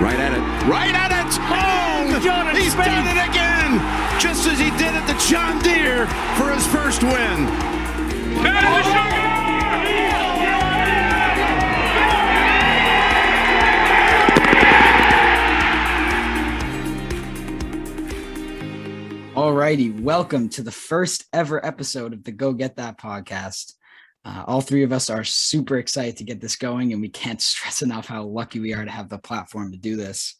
Right at it. Right at it. Oh, he's done it again. Just as he did at the John Deere for his first win. Alrighty, welcome to the first ever episode of the Go Get That podcast. All three of us are super excited to get this going, and we can't stress enough how lucky we are to have the platform to do this.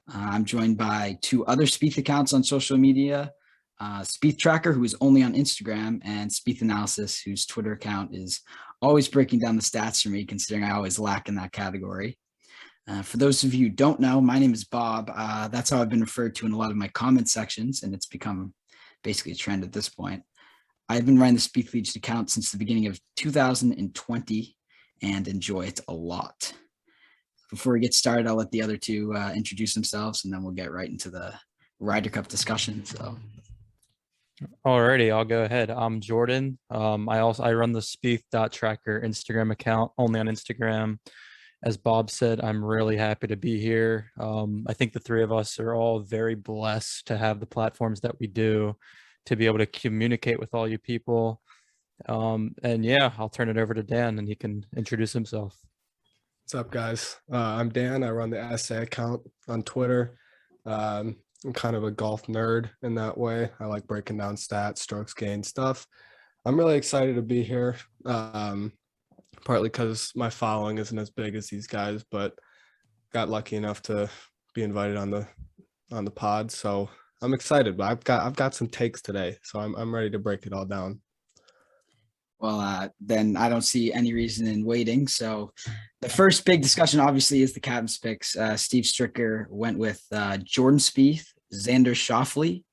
I'm joined by two other Spieth accounts on social media, Spieth Tracker, who is only on Instagram, and Spieth Analysis, whose Twitter account is always breaking down the stats for me, considering I always lack in that category. For those of you who don't know, my name is Bob. That's how I've been referred to in a lot of my comment sections, and it's become basically a trend at this point. I've been running the Spieth Legion account since the beginning of 2020 and enjoy it a lot. Before we get started, I'll let the other two introduce themselves, and then we'll get right into the Ryder Cup discussion. So, alrighty, I'll go ahead. I'm Jordan. I run the Spieth.tracker Instagram account, only on Instagram. As Bob said, I'm really happy to be here. I think the three of us are all very blessed to have the platforms that we do, to be able to communicate with all you people. And yeah, I'll turn it over to Dan and he can introduce himself. What's up, guys? I'm Dan. I run the Essay account on Twitter. I'm kind of a golf nerd in that way. I like breaking down stats, strokes gained stuff. I'm really excited to be here. Partly because my following isn't as big as these guys, but got lucky enough to be invited on the pod. So I'm excited, but I've got some takes today, so I'm ready to break it all down. Well, then I don't see any reason in waiting. So the first big discussion, obviously, is the captain's picks. Steve Stricker went with Jordan Spieth, Xander Schauffele,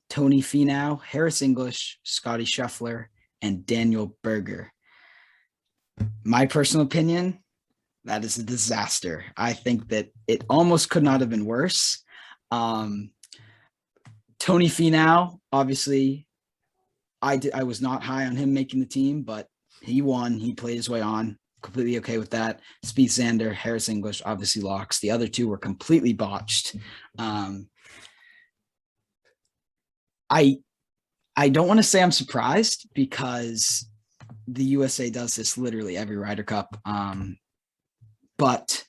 Tony Finau, Harris English, Scotty Scheffler, and Daniel Berger. My personal opinion, that is a disaster. I think that it almost could not have been worse. Tony Finau, obviously, I was not high on him making the team, but he won. He played his way on. Completely okay with that. Spieth, Xander, Harris English, obviously locks. The other two were completely botched. I don't want to say I'm surprised, because the USA does this literally every Ryder Cup. But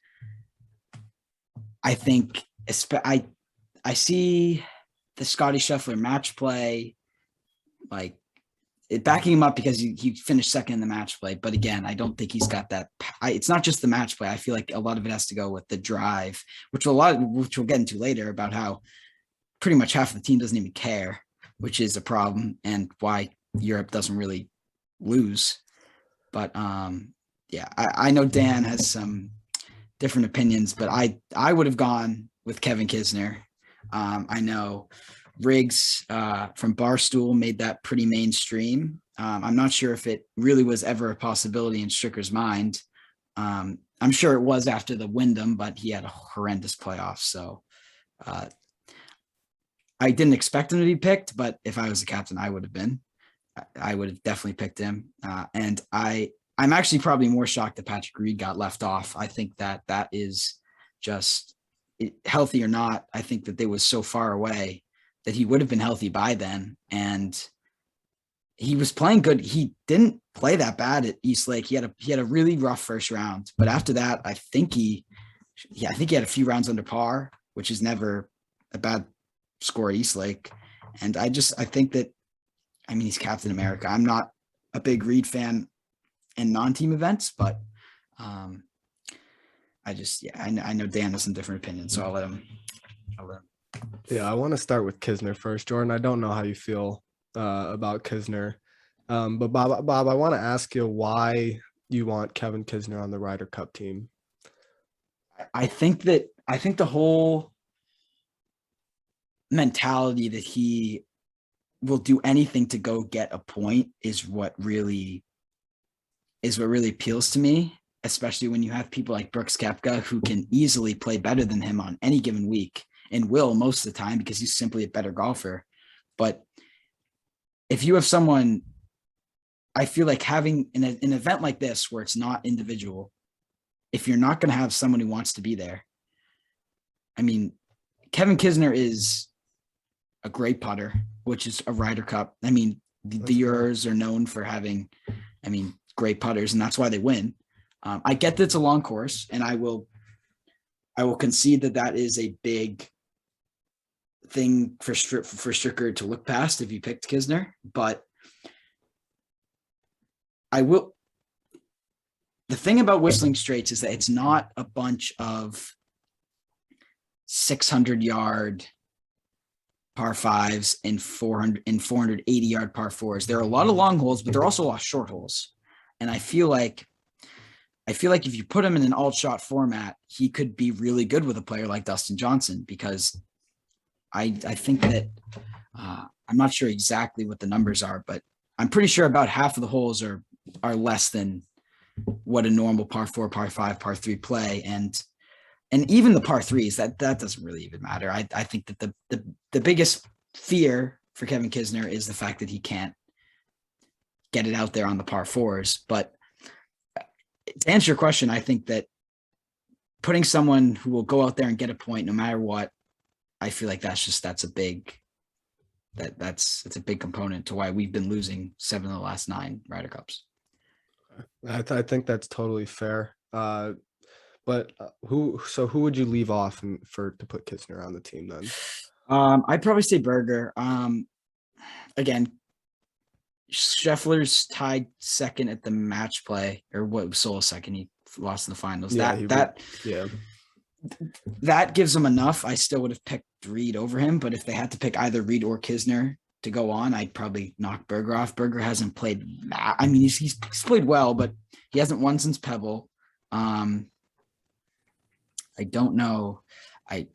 I think I see the Scotty Scheffler match play, like it backing him up, because he finished second in the match play. But again, I don't think he's got that. It's not just the match play. I feel like a lot of it has to go with the drive, which we'll get into later, about how pretty much half of the team doesn't even care, which is a problem, and why Europe doesn't really lose. But yeah, I know Dan has some different opinions, but I would have gone with Kevin Kisner. I know Riggs from Barstool made that pretty mainstream. I'm not sure if it really was ever a possibility in Stricker's mind. I'm sure it was after the Wyndham, but he had a horrendous playoff. So I didn't expect him to be picked, but if I was the captain, I would have definitely picked him. And I'm actually probably more shocked that Patrick Reed got left off. I think that is just healthy or not. I think that they was so far away that he would have been healthy by then. And he was playing good. He didn't play that bad at East Lake. He had a really rough first round, but after that, I think he had a few rounds under par, which is never a bad score at East Lake. And I think that, I mean, he's Captain America. I'm not a big Reed fan in non-team events, but I know Dan has some different opinions, so I'll let him. Yeah, I want to start with Kisner first, Jordan. I don't know how you feel about Kisner, but Bob, I want to ask you why you want Kevin Kisner on the Ryder Cup team. I think the whole mentality that he will do anything to go get a point is what really appeals to me, especially when you have people like Brooks Koepka, who can easily play better than him on any given week, and will most of the time, because he's simply a better golfer. But if you have someone, I feel like having an event like this where it's not individual, if you're not going to have someone who wants to be there, I mean, Kevin Kisner is a great putter, which is a Ryder Cup. I mean, the Euros are known for having, great putters, and that's why they win. I get that it's a long course, and I will concede that is a big thing for Stricker to look past if you picked Kisner, but the thing about Whistling Straits is that it's not a bunch of 600-yard par fives and 480-yard par fours. There are a lot of long holes, but there are also a lot of short holes. And I feel like if you put him in an alt-shot format, he could be really good with a player like Dustin Johnson, because I think that I'm not sure exactly what the numbers are, but I'm pretty sure about half of the holes are less than what a normal par four, par five, par three play. And even the par threes, that doesn't really even matter. I think that the biggest fear for Kevin Kisner is the fact that he can't get it out there on the par fours. But to answer your question, I think that putting someone who will go out there and get a point no matter what, I feel like that's a big component to why we've been losing 7 of the last 9 Ryder Cups. I think that's totally fair. But who would you leave off to put Kisner on the team then? I'd probably say Berger. Again, Scheffler's tied second at the match play, or what was solo second. He lost in the finals. That gives him enough. I still would have picked Reed over him, but if they had to pick either Reed or Kisner to go on, I'd probably knock Berger off. Berger hasn't played. I mean, he's played well, but he hasn't won since Pebble. I don't know. I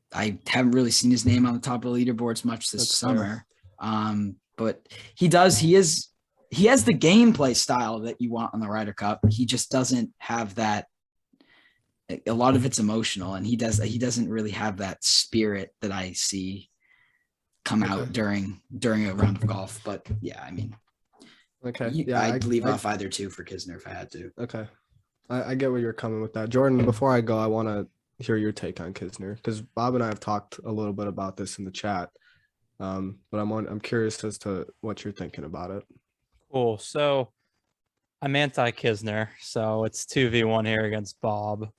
haven't really seen his name on the top of the leaderboards much this summer. But he has the gameplay style that you want on the Ryder Cup. He just doesn't have that. A lot of it's emotional, and he doesn't really have that spirit that I see come out during a round of golf. But yeah, I mean, I'd leave off either two for Kisner if I had to. Okay. I get where you're coming with that. Jordan, before I go, I want to hear your take on Kisner, because Bob and I have talked a little bit about this in the chat. But I'm curious as to what you're thinking about it. Cool. So I'm anti-Kisner, so it's 2v1 here against Bob.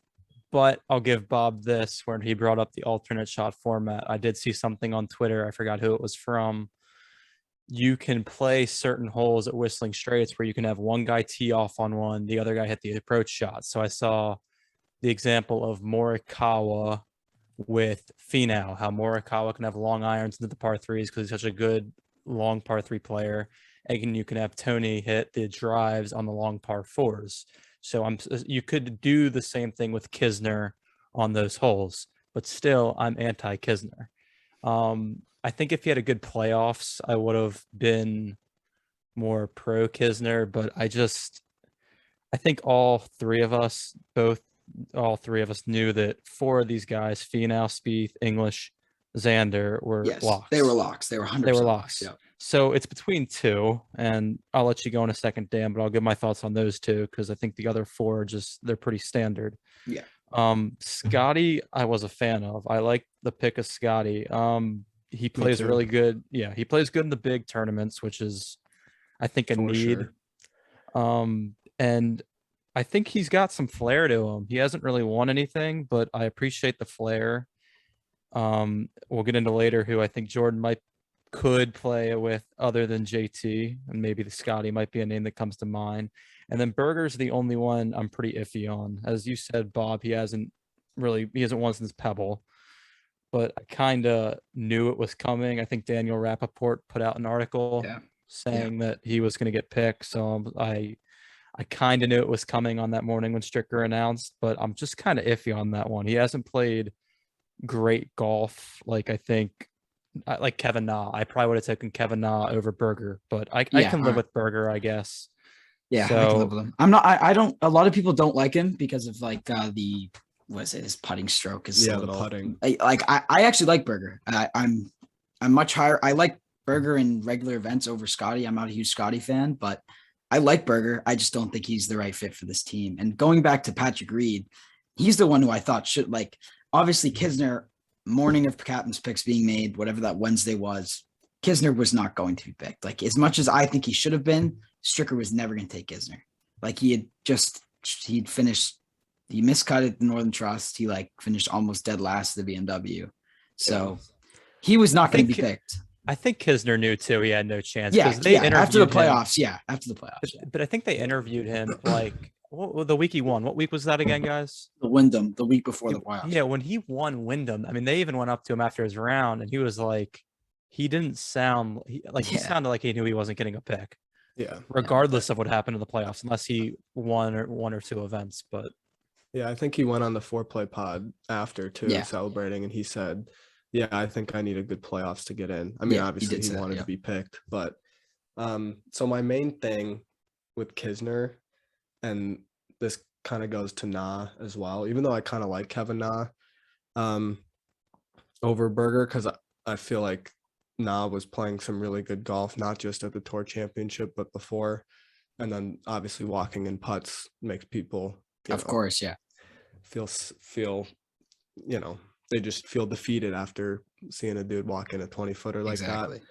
But I'll give Bob this, where he brought up the alternate shot format. I did see something on Twitter. I forgot who it was from. You can play certain holes at Whistling Straits where you can have one guy tee off on one, the other guy hit the approach shot. So I saw the example of Morikawa with Finau, how Morikawa can have long irons into the par threes because he's such a good long par three player. And you can have Tony hit the drives on the long par fours. So you could do the same thing with Kisner on those holes, but still I'm anti-Kisner. I think if he had a good playoffs, I would have been more pro Kisner, but I think all three of us knew that 4 of these guys, Finau, Spieth, English, Xander, were locks. They were locks. They were 100% They were locks. Yeah. So it's between 2, and I'll let you go in a second, Dan, but I'll give my thoughts on those 2 because I think the other 4 are they're pretty standard. Yeah. Scotty, I was a fan of. I like the pick of Scotty. He plays really good. Yeah, he plays good in the big tournaments, which is, I think, a need. Sure. And I think he's got some flair to him. He hasn't really won anything, but I appreciate the flair. We'll get into later who I think Jordan could play with other than JT, and maybe the Scotty might be a name that comes to mind. And then Berger's the only one I'm pretty iffy on. As you said, Bob, he hasn't won since Pebble, but I kind of knew it was coming. I think Daniel Rappaport put out an article saying that he was going to get picked. So I kind of knew it was coming on that morning when Stricker announced, but I'm just kind of iffy on that one. He hasn't played great golf. Like Kevin Na. I probably would have taken Kevin Na over Berger, but I can live with Berger, I guess. Yeah, I can live with him. I don't. A lot of people don't like him because of his putting stroke is the putting. I actually like Berger. I'm much higher. I like Berger in regular events over Scotty. I'm not a huge Scotty fan, but I like Berger. I just don't think he's the right fit for this team. And going back to Patrick Reed, he's the one who I thought should obviously Kisner morning of captain's picks being made, whatever that Wednesday was, Kisner was not going to be picked. Like, as much as I think he should have been, Stricker was never going to take Kisner. Like, he'd finished, he miscut at the Northern Trust. He finished almost dead last at the BMW. So he was not going to be picked. I think Kisner knew too. He had no chance. Yeah, after the playoffs. Him, but I think they interviewed him the week he won. What week was that again, guys? The Wyndham, the week before the playoffs. Yeah, when he won Wyndham, I mean, they even went up to him after his round, and he was like, he didn't sound he sounded like he knew he wasn't getting a pick. Yeah. Regardless of what happened in the playoffs, unless he won one or two events. But yeah, I think he went on the 4Play pod after too, celebrating, and he said, "Yeah, I think I need a good playoffs to get in." I mean, obviously he wanted to be picked, but so my main thing with Kisner, and this kind of goes to Na as well, even though I kind of like Kevin Na over Berger, because I feel like Na was playing some really good golf, not just at the Tour Championship, but before. And then obviously walking in putts makes people, feel, they just feel defeated after seeing a dude walk in a 20-footer like that.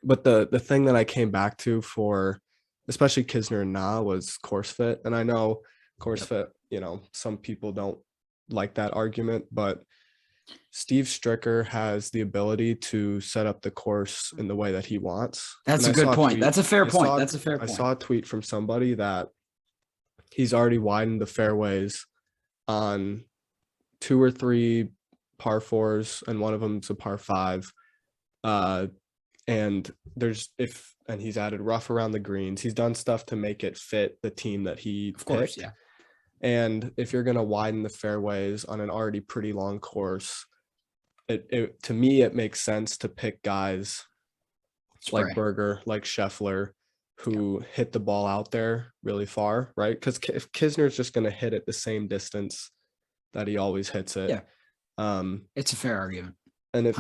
But the thing that I came back to for especially Kisner and Na was course fit. And I know course fit, some people don't like that argument, but Steve Stricker has the ability to set up the course in the way that he wants. That's a good point. That's a fair point. I saw a tweet from somebody that he's already widened the fairways on 2 or 3 par 4s, and one of them's a par 5. And he's added rough around the greens. He's done stuff to make it fit the team that he picked. Yeah. And if you're going to widen the fairways on an already pretty long course, it to me, it makes sense to pick guys like Berger, like Scheffler, who hit the ball out there really far, right? Because if Kisner's just going to hit it the same distance that he always hits it, it's a fair argument. And if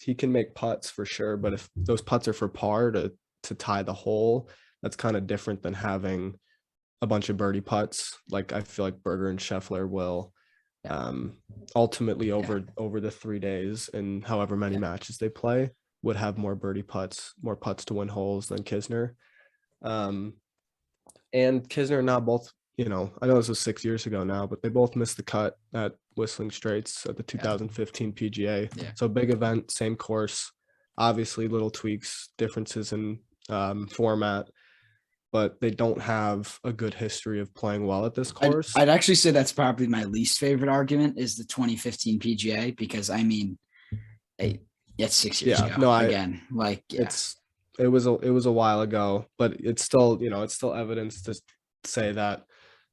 he can make putts for sure, but if those putts are for par to tie the hole, that's kind of different than having a bunch of birdie putts. Like, I feel like Berger and Scheffler will ultimately over the 3 days and however many matches they play would have more birdie putts, more putts to win holes than Kisner. And Kisner and Na both, I know this was 6 years ago now, but they both missed the cut at Whistling Straits at the 2015 PGA. Yeah. So big event, same course, obviously little tweaks, differences in format, but they don't have a good history of playing well at this course. I'd actually say that's probably my least favorite argument is the 2015 PGA, because I mean, it's 6 years ago. It was a while ago, but it's still, it's still evidence to say that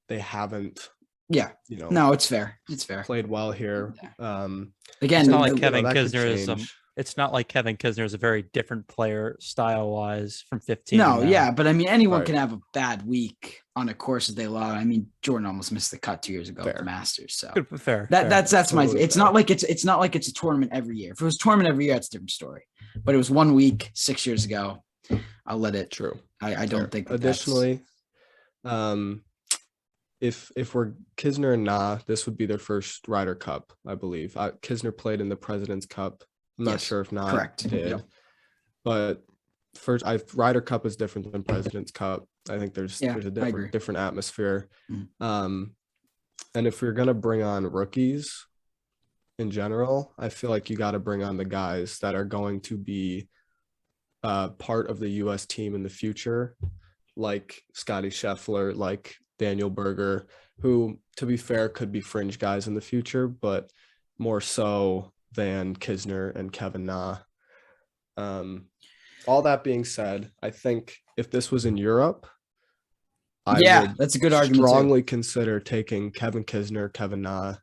they haven't. Yeah. No, it's fair. It's fair. Played well here. Again, it's not like Kevin Kisner is it's not like Kevin Kisner is a very different player style wise from 15. No, yeah, but I mean, anyone can have a bad week on a course that they love. I mean, Jordan almost missed the cut 2 years ago at the Masters. So fair. That's totally my. It's fair. It's not like it's a tournament every year. If it was a tournament every year, it's a different story. But it was 1 week 6 years ago. I'll let it. True. I don't think. Additionally, if we're Kisner and Na, this would be their first Ryder Cup, I believe. Kisner played in the President's Cup. I'm not sure if Na did. Yep. But Ryder Cup is different than President's Cup. I think there's a different atmosphere. And if you're gonna bring on rookies in general, I feel like you got to bring on the guys that are going to be part of the U.S. team in the future, like Scotty Scheffler, like Daniel Berger, who, to be fair, could be fringe guys in the future, but more so than Kisner and Kevin Na. All that being said, I think if this was in Europe, that's a good argument. Strongly consider taking Kevin Kisner, Kevin Na,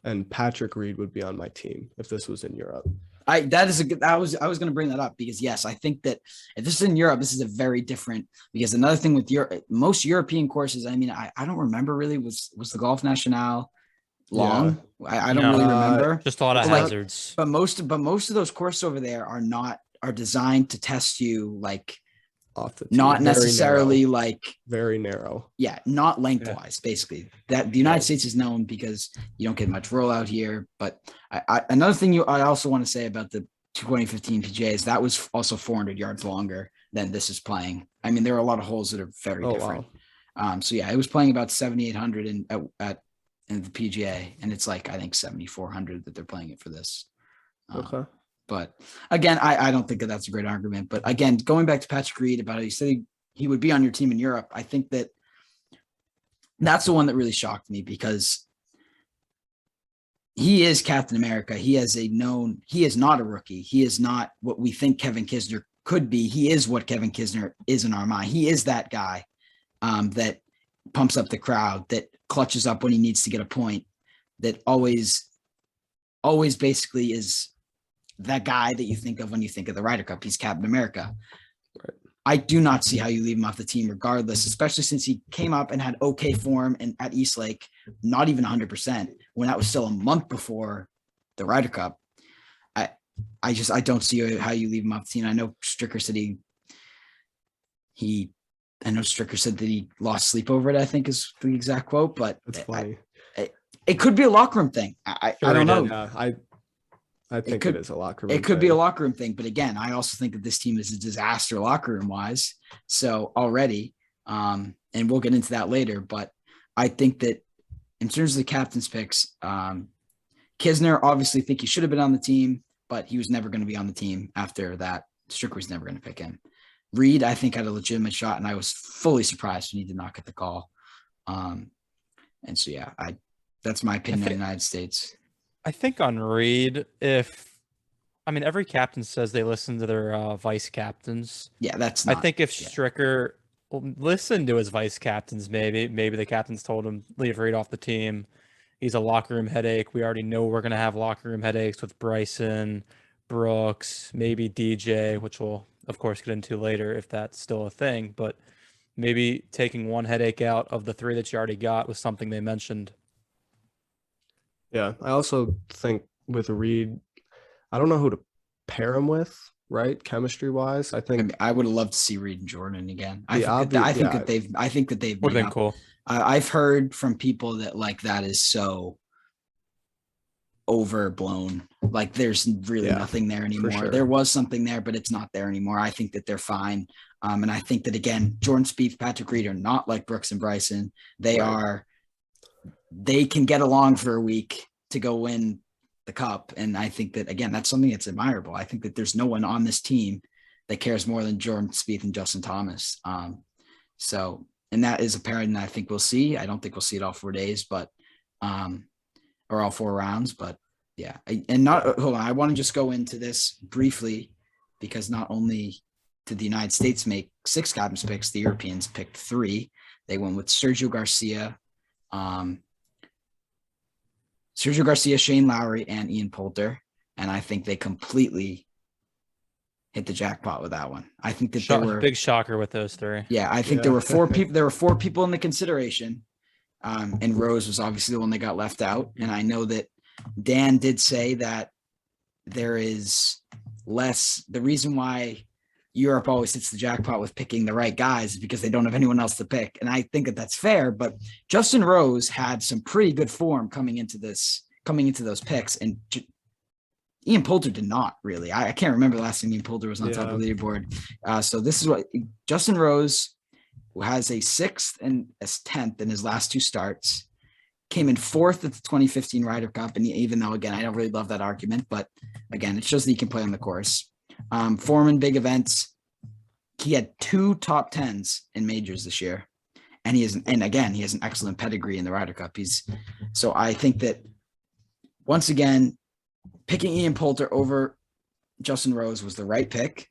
and Patrick Reed would be on my team if this was in Europe. I was going to bring that up because yes, I think that if this is in Europe, this is a very different, because another thing with most European courses, I mean, I don't remember really was the Golf National long. Yeah. I don't really remember. Just a lot of hazards. But most of those courses over there are designed to test you like off the tee. Not Very necessarily narrow. like, Very narrow. yeah, not lengthwise, basically. That the United States is known because you don't get much rollout here. But another thing I also want to say about the 2015 PGA is that was also 400 yards longer than this is playing. I mean, there are a lot of holes that are very different. Wow. So yeah, it was playing about 7,800 in the PGA, and it's like I think 7,400 that they're playing it for this. Okay. But again, I don't think that that's a great argument. But again, going back to Patrick Reed about it, he said he would be on your team in Europe. I think that's the one that really shocked me because he is Captain America. He is not a rookie. He is not what we think Kevin Kisner could be. He is what Kevin Kisner is in our mind. He is that guy that pumps up the crowd, that clutches up when he needs to get a point, that always basically is that guy that you think of when you think of the Ryder Cup. He's Captain America. Right. I do not see how you leave him off the team regardless, especially since he came up and had okay form and at Eastlake, not even 100%, when that was still a month before the Ryder Cup. I don't see how you leave him off the team. I know Stricker said Stricker said that he lost sleep over it, I think is the exact quote, but That's funny. It could be a locker room thing. I don't know. Yeah, I think it is a locker room. It could be a locker room thing, but again, I also think that this team is a disaster locker room wise. So already, and we'll get into that later, but I think that in terms of the captain's picks, Kisner obviously think he should have been on the team, but he was never going to be on the team after that. Stricker was never going to pick him. Reed, I think, had a legitimate shot, and I was fully surprised when he did not get the call. And so, yeah, that's my opinion on the United States. I think on Reed, every captain says they listen to their vice captains. Yeah, I think if Stricker listened to his vice captains, maybe the captains told him leave Reed off the team. He's a locker room headache. We already know we're going to have locker room headaches with Bryson, Brooks, maybe DJ, which we'll of course get into later if that's still a thing. But maybe taking one headache out of the three that you already got was something they mentioned. Yeah, I also think with Reed, I don't know who to pair him with, right? Chemistry wise, I think I would have loved to see Reed and Jordan again. I think that they've would have been cool. I've heard from people that like that is so overblown. Like there's really nothing there anymore. Sure. There was something there, but it's not there anymore. I think that they're fine. And I think that again, Jordan Spieth, Patrick Reed are not like Brooks and Bryson. They can get along for a week to go win the cup. And I think that, again, that's something that's admirable. I think that there's no one on this team that cares more than Jordan Spieth and Justin Thomas. And that is a pairing that I think we'll see. I don't think we'll see it all 4 days, but, or all 4 rounds, but yeah. Hold on. I want to just go into this briefly because not only did the United States make 6 captain's picks, the Europeans picked 3. They went with Sergio Garcia, Shane Lowry, and Ian Poulter. And I think they completely hit the jackpot with that one. I think that there were big shocker with those 3. Yeah, I think there were 4 people. There were 4 people in the consideration. And Rose was obviously the one that got left out. And I know that Dan did say that there is less. The reason why Europe always hits the jackpot with picking the right guys is because they don't have anyone else to pick. And I think that that's fair, but Justin Rose had some pretty good form coming into those picks. And Ian Poulter did not really. I can't remember the last time Ian Poulter was on top of the leaderboard. So this is what Justin Rose, who has a 6th and a 10th in his last 2 starts, came in 4th at the 2015 Ryder Cup. And even though, again, I don't really love that argument, but again, it shows that he can play on the course. Form in big events. He had 2 top 10s in majors this year. And he has an excellent pedigree in the Ryder Cup. So I think that once again, picking Ian Poulter over Justin Rose was the right pick.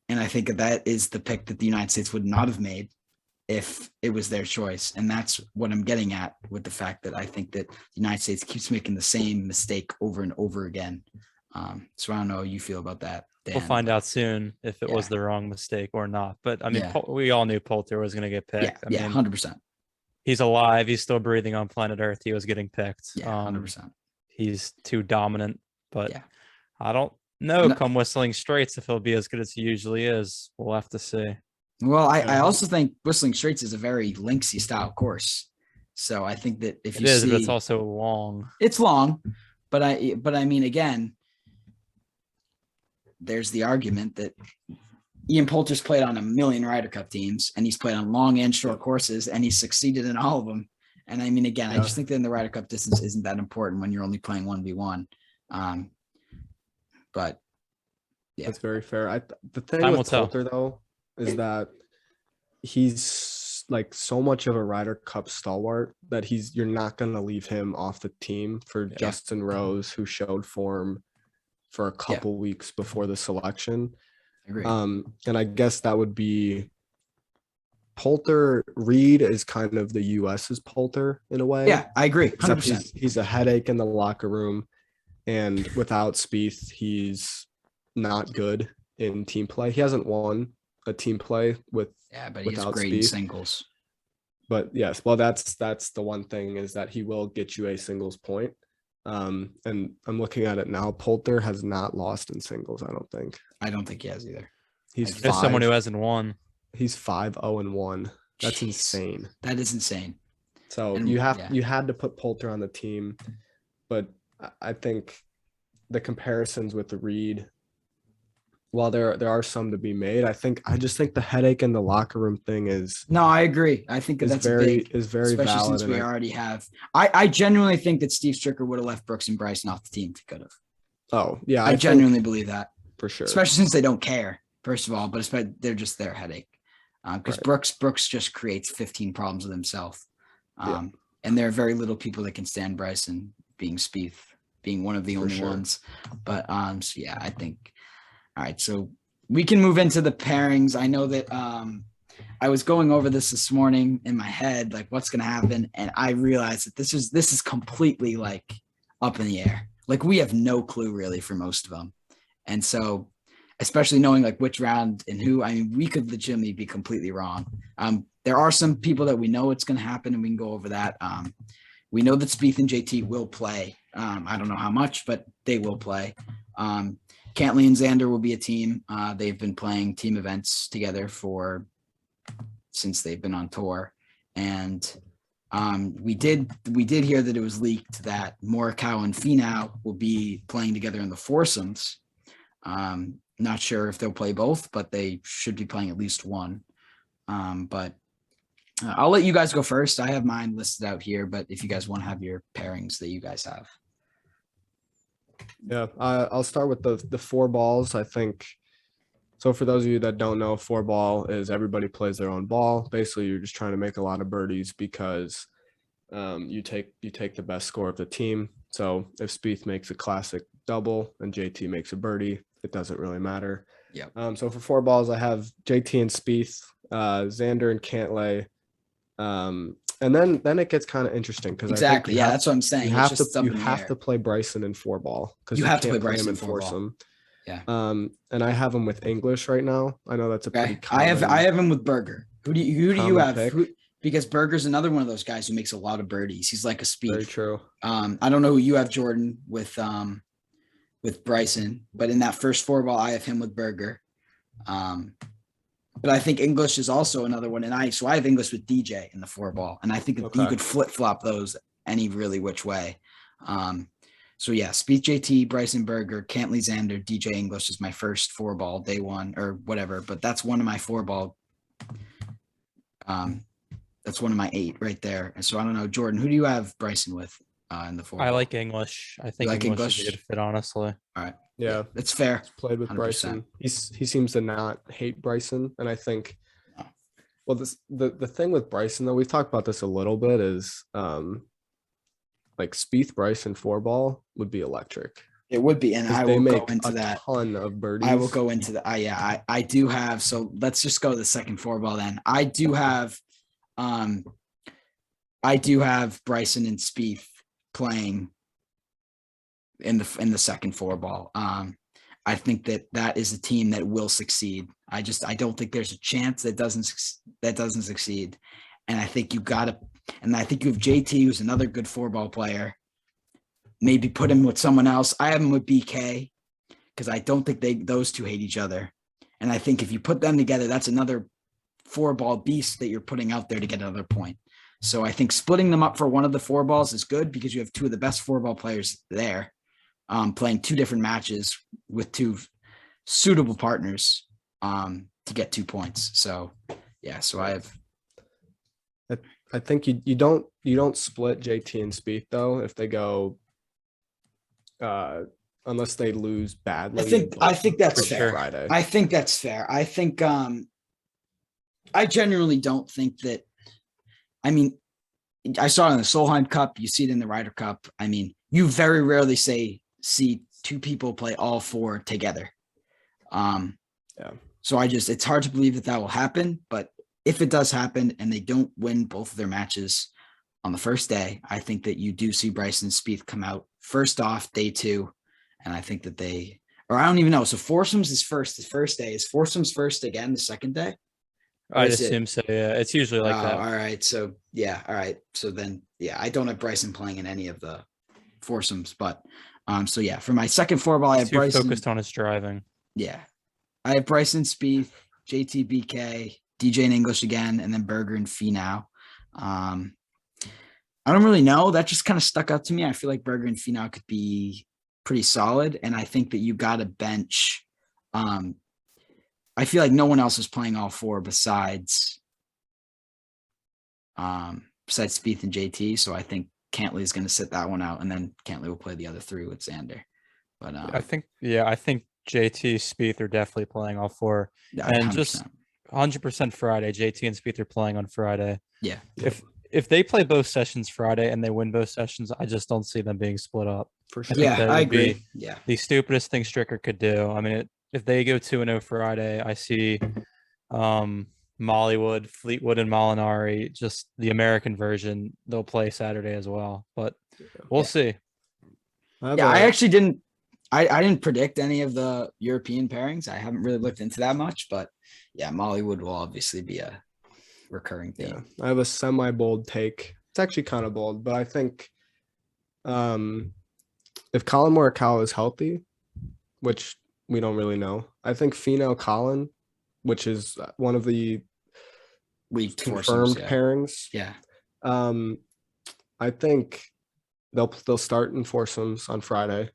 And I think that is the pick that the United States would not have made if it was their choice. And that's what I'm getting at with the fact that I think that the United States keeps making the same mistake over and over again. So I don't know how you feel about that, Dan. We'll find out soon if it was the wrong mistake or not. But I mean, we all knew Poulter was going to get picked. I mean, 100%. He's alive. He's still breathing on planet Earth. He was getting picked. Yeah, 100%. He's too dominant, but I don't know. Come Whistling Straits, if he'll be as good as he usually is. We'll have to see. Well, I also think Whistling Straits is a very linksy style course. So I think that if It you is, see, but it's also long. it's long, but I mean, again, there's the argument that Ian Poulter's played on a million Ryder Cup teams, and he's played on long and short courses, and he's succeeded in all of them. And I mean, again, I just think that in the Ryder Cup distance isn't that important when you're only playing 1v1. But yeah, that's very fair. The thing Time will with tell. Poulter though is that he's like so much of a Ryder Cup stalwart that you're not going to leave him off the team for Justin Rose, who showed form for a couple weeks before the selection. Agreed. And I guess that would be Poulter. Reed is kind of the US's Poulter in a way. Yeah, I agree. 100%. Except he's a headache in the locker room, and without Spieth, he's not good in team play. He hasn't won a team play but he's great in singles. But yes, well, that's the one thing, is that he will get you a singles point. And I'm looking at it now. Poulter has not lost in singles, I don't think. I don't think he has either. There's someone who hasn't won. He's 5-0-1. That's insane. That is insane. So you had to put Poulter on the team, but I think the comparisons with the Reed, while there are some to be made, I just think the headache in the locker room thing is. No, I agree. I think that's very especially valid, since we already have. I genuinely think that Steve Stricker would have left Brooks and Bryson off the team if he could have. Oh yeah, I genuinely believe that, for sure. Especially since they don't care, first of all, but they're just their headache. Because Brooks just creates 15 problems with himself, and there are very little people that can stand Bryson, being Spieth, being one of the only ones. But so yeah, I think. All right, so we can move into the pairings. I know that I was going over this morning in my head, like what's going to happen, and I realized that this is completely like up in the air. Like we have no clue really for most of them, and so especially knowing like which round and who. I mean, we could legitimately be completely wrong. There are some people that we know it's going to happen, and we can go over that. We know that Spieth and JT will play. I don't know how much, but they will play. Cantley and Xander will be a team. They've been playing team events together since they've been on tour. And we did hear that it was leaked that Morikawa and Finau will be playing together in the foursomes. Not sure if they'll play both, but they should be playing at least one. But I'll let you guys go first. I have mine listed out here, but if you guys want to have your pairings that you guys have. Yeah, I'll start with the four balls. I think so. For those of you that don't know, four ball is everybody plays their own ball. Basically, you're just trying to make a lot of birdies because you take the best score of the team. So if Spieth makes a classic double and JT makes a birdie, it doesn't really matter. Yeah. So for four balls, I have JT and Spieth, Xander and Cantlay. And then it gets kind of interesting because exactly, that's what I'm saying. You have to play Bryson in four ball because you have to play Bryson in foursome. Yeah. And I have him with English right now. I know that's a pretty common. I have him with Berger. Who do you have? Because Berger's another one of those guys who makes a lot of birdies. He's like a Spieth. Very true. I don't know who you have, Jordan, with Bryson, but in that first four ball, I have him with Berger. But I think English is also another one. And I have English with DJ in the four ball. And I think you could flip flop those any really which way. So yeah, Spieth, JT, Bryson, Berger, Cantley, Xander, DJ, English is my first four ball day one or whatever. But that's one of my four ball. That's one of my 8 right there. And so I don't know, Jordan, who do you have Bryson with in the four? I like English. I think English is a good fit, honestly. All right. Yeah, that's fair. He's played with 100%. Bryson. He seems to not hate Bryson, and I think. Well, the thing with Bryson though, we've talked about this a little bit, is like Spieth Bryson four ball would be electric. It would be, and I will go into that. Ton of birdies. I will go into that. I do have. So let's just go to the second four ball then. I do have Bryson and Spieth playing in the second four ball. I think that is a team that will succeed. I don't think there's a chance that doesn't succeed. And I think you have JT, who's another good four ball player. Maybe put him with someone else. I have him with BK because I don't think those two hate each other. And I think if you put them together, that's another 4-ball beast that you're putting out there to get another point. So I think splitting them up for one of the 4 balls is good because you have 2 of the best 4-ball players there, playing 2 different matches with 2 suitable partners to get 2 points. So yeah, so I think you don't split JT and Spieth though if they go unless they lose badly. I think that's For fair. sure. Friday. I think that's fair. I think I genuinely don't think that. I mean, I saw it in the Solheim Cup. You see it in the Ryder Cup. I mean, you very rarely see 2 people play all 4 together. Yeah. So it's hard to believe that will happen. But if it does happen and they don't win both of their matches on the first day, I think that you do see Bryson and Spieth come out first off day 2. And I think that I don't even know. So foursomes is first. The first day is foursomes first again. The second day. I'd assume so. Yeah, it's usually like that. All right. So yeah. All right. So then, yeah, I don't have Bryson playing in any of the foursomes, but so yeah, for my second 4-ball, I have Too Bryson focused on his driving. Yeah, I have Bryson, Spieth, JT, BK, DJ and English again, and then Berger and Finau. I don't really know. That just kind of stuck out to me. I feel like Berger and Finau could be pretty solid, and I think that you got to bench. I feel like no one else is playing all 4 besides Spieth and JT. So I think Cantley is going to sit that one out, and then Cantley will play the other 3 with Xander. But I think JT, Spieth are definitely playing all 4, and 100%. just 100% Friday. JT and Spieth are playing on Friday. Yeah. If they play both sessions Friday and they win both sessions, I just don't see them being split up. For sure. think that I would be agree. Yeah. the stupidest thing Stricker could do. I mean, if they go 2-0 Friday, I see Mollywood, Fleetwood, and Molinari, just the American version. They'll play Saturday as well, but we'll see. I actually didn't. I didn't predict any of the European pairings. I haven't really looked into that much, but yeah, Mollywood will obviously be a recurring theme. Yeah, I have a semi-bold take. It's actually kind of bold, but I think if Colin Morikawa is healthy, which we don't really know, I think Finau Colin, which is one of the confirmed pairings. Yeah. I think they'll start in foursomes on Friday.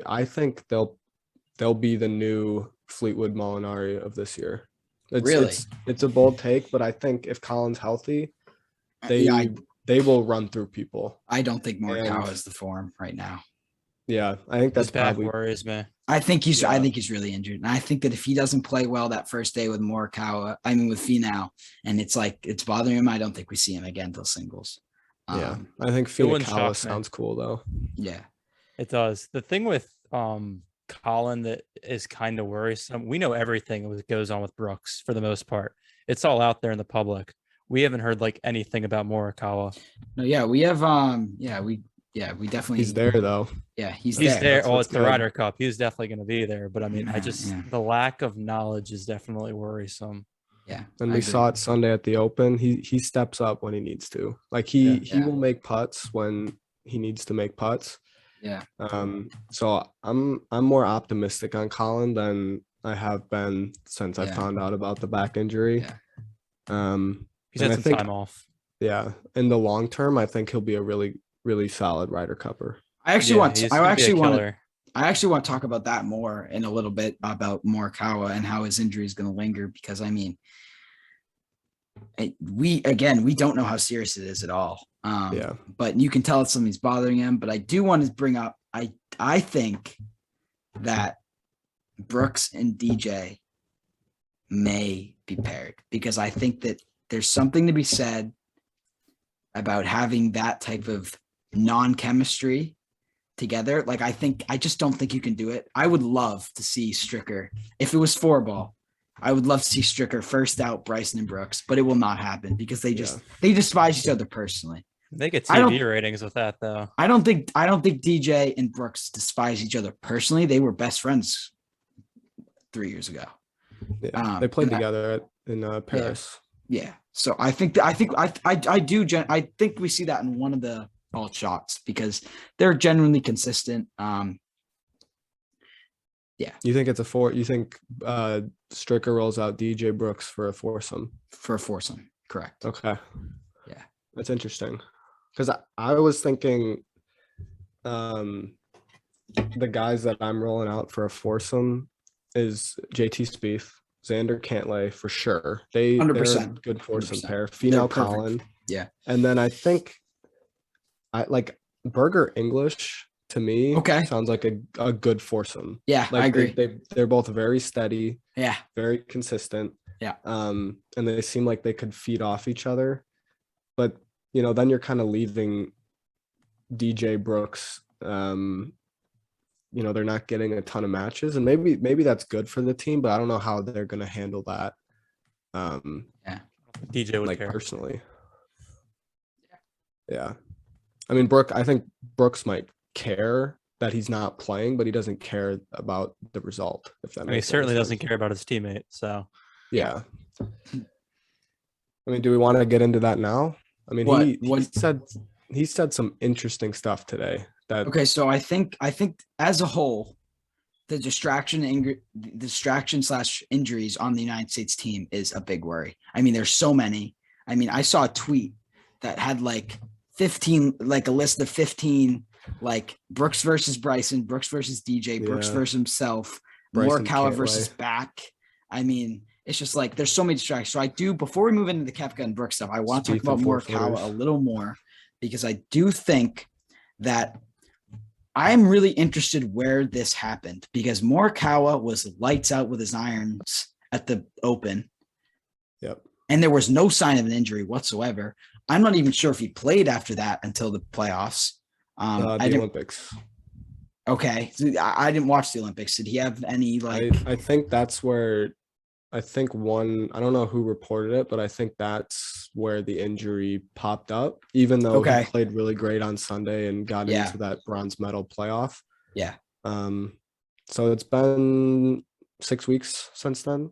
I think they'll be the new Fleetwood Molinari of this year. It's a bold take, but I think if Colin's healthy, they will run through people. I don't think Morikawa is the form right now. Yeah, I think that's bad probably worries me. I think he's really injured. And I think that if he doesn't play well that first day with with Finau, and it's bothering him, I don't think we see him again till singles. I think Finau sounds cool though. Yeah. It does. The thing with Colin that is kind of worrisome, we know everything that goes on with Brooks for the most part. It's all out there in the public. We haven't heard anything about Morikawa. No, yeah, we have we definitely. He's there though. Yeah, he's there. Oh, it's the Ryder Cup. He's definitely going to be there. But I mean, the lack of knowledge is definitely worrisome. Yeah, and we saw it Sunday at the Open. He steps up when he needs to. He will make putts when he needs to make putts. Yeah. So I'm more optimistic on Colin than I have been since I found out about the back injury. Yeah. He's had some time off. Yeah. In the long term, I think he'll be a really, really solid Ryder Cupper. I actually want to talk about that more in a little bit about Morikawa and how his injury is going to linger, because I mean, we don't know how serious it is at all. But you can tell it's something's bothering him. But I do want to bring up, I think that Brooks and DJ may be paired, because I think that there's something to be said about having that type of non-chemistry together. I just don't think you can do it. I would love to see Stricker, if it was 4-ball, I would love to see Stricker first out Bryson and Brooks, but it will not happen because they despise each other personally. They get TV ratings with that though. I don't think DJ and Brooks despise each other personally. They were best friends 3 years ago. Yeah, they played together in Paris. Yeah. So I think we see that in one of the alt shots, because they're genuinely consistent. Yeah. You think it's you think Stricker rolls out DJ Brooks for a foursome? For a foursome, correct. Okay. Yeah. That's interesting. Because I was thinking the guys that I'm rolling out for a foursome is JT Spieth, Xander Cantlay for sure. They're a 100%. good foursome 100%. pair. They're Finau perfect. Collin. Yeah. And then I think I like Berger English to me. Okay. Sounds like a good foursome. Yeah, Like I agree. They're both very steady, Yeah. very consistent. Yeah. And they seem like they could feed off each other. But then you're kind of leaving DJ Brooks. They're not getting a ton of matches, and maybe that's good for the team, but I don't know how they're gonna handle that. Yeah. DJ would like care. personally. Yeah. I mean, I think Brooks might care that he's not playing, but he doesn't care about the result, if that I mean, he makes certainly any doesn't sense. care about his teammate. So Yeah. I mean, do we want to get into that now? I mean, he said some interesting stuff today. Okay, so I think as a whole, the distraction/injuries on the United States team is a big worry. I mean, there's so many. I mean, I saw a tweet that had like 15, like a list of 15, like Brooks versus Bryson, Brooks versus DJ, Brooks versus himself, Bryson Morikawa versus back. I mean, it's just like there's so many distractions. So before we move into the Koepka and Brooks stuff, I want to talk about Morikawa a little more because I do think that I'm really interested where this happened because Morikawa was lights out with his irons at the Open. Yep. And there was no sign of an injury whatsoever. I'm not even sure if he played after that until the playoffs. The Olympics. Okay. So I didn't watch the Olympics. Did he have any I think that's where I don't know who reported it, but I think that's where the injury popped up, even though he played really great on Sunday and got into that bronze medal playoff. Yeah. So it's been 6 weeks since then.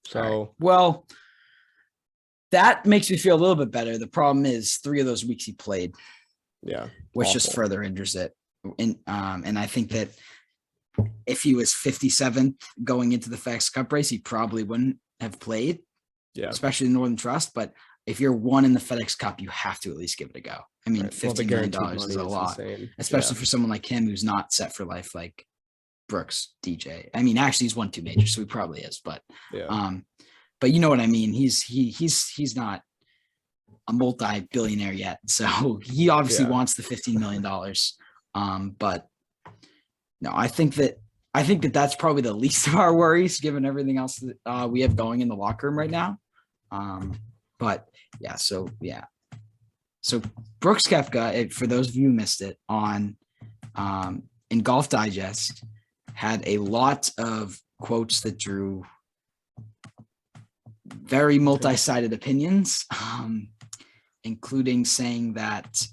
So, well, that makes me feel a little bit better. The problem is 3 of those weeks he played. Yeah. Which just further injures it. And I think that if he was 57th going into the FedEx Cup race, he probably wouldn't have played, especially the Northern Trust. But if you're one in the FedEx Cup, you have to at least give it a go. I mean, $15 million is a lot, especially for someone like him who's not set for life like Brooks, DJ. I mean, actually, he's won 2 majors, so he probably is. But you know what I mean. He's not a multi-billionaire yet, so he obviously wants the $15 million. But no, I think that that's probably the least of our worries, given everything else that we have going in the locker room right now. But yeah, so Brooks Koepka, for those of you who missed it, on in Golf Digest, had a lot of quotes that drew very multi-sided opinions, including saying that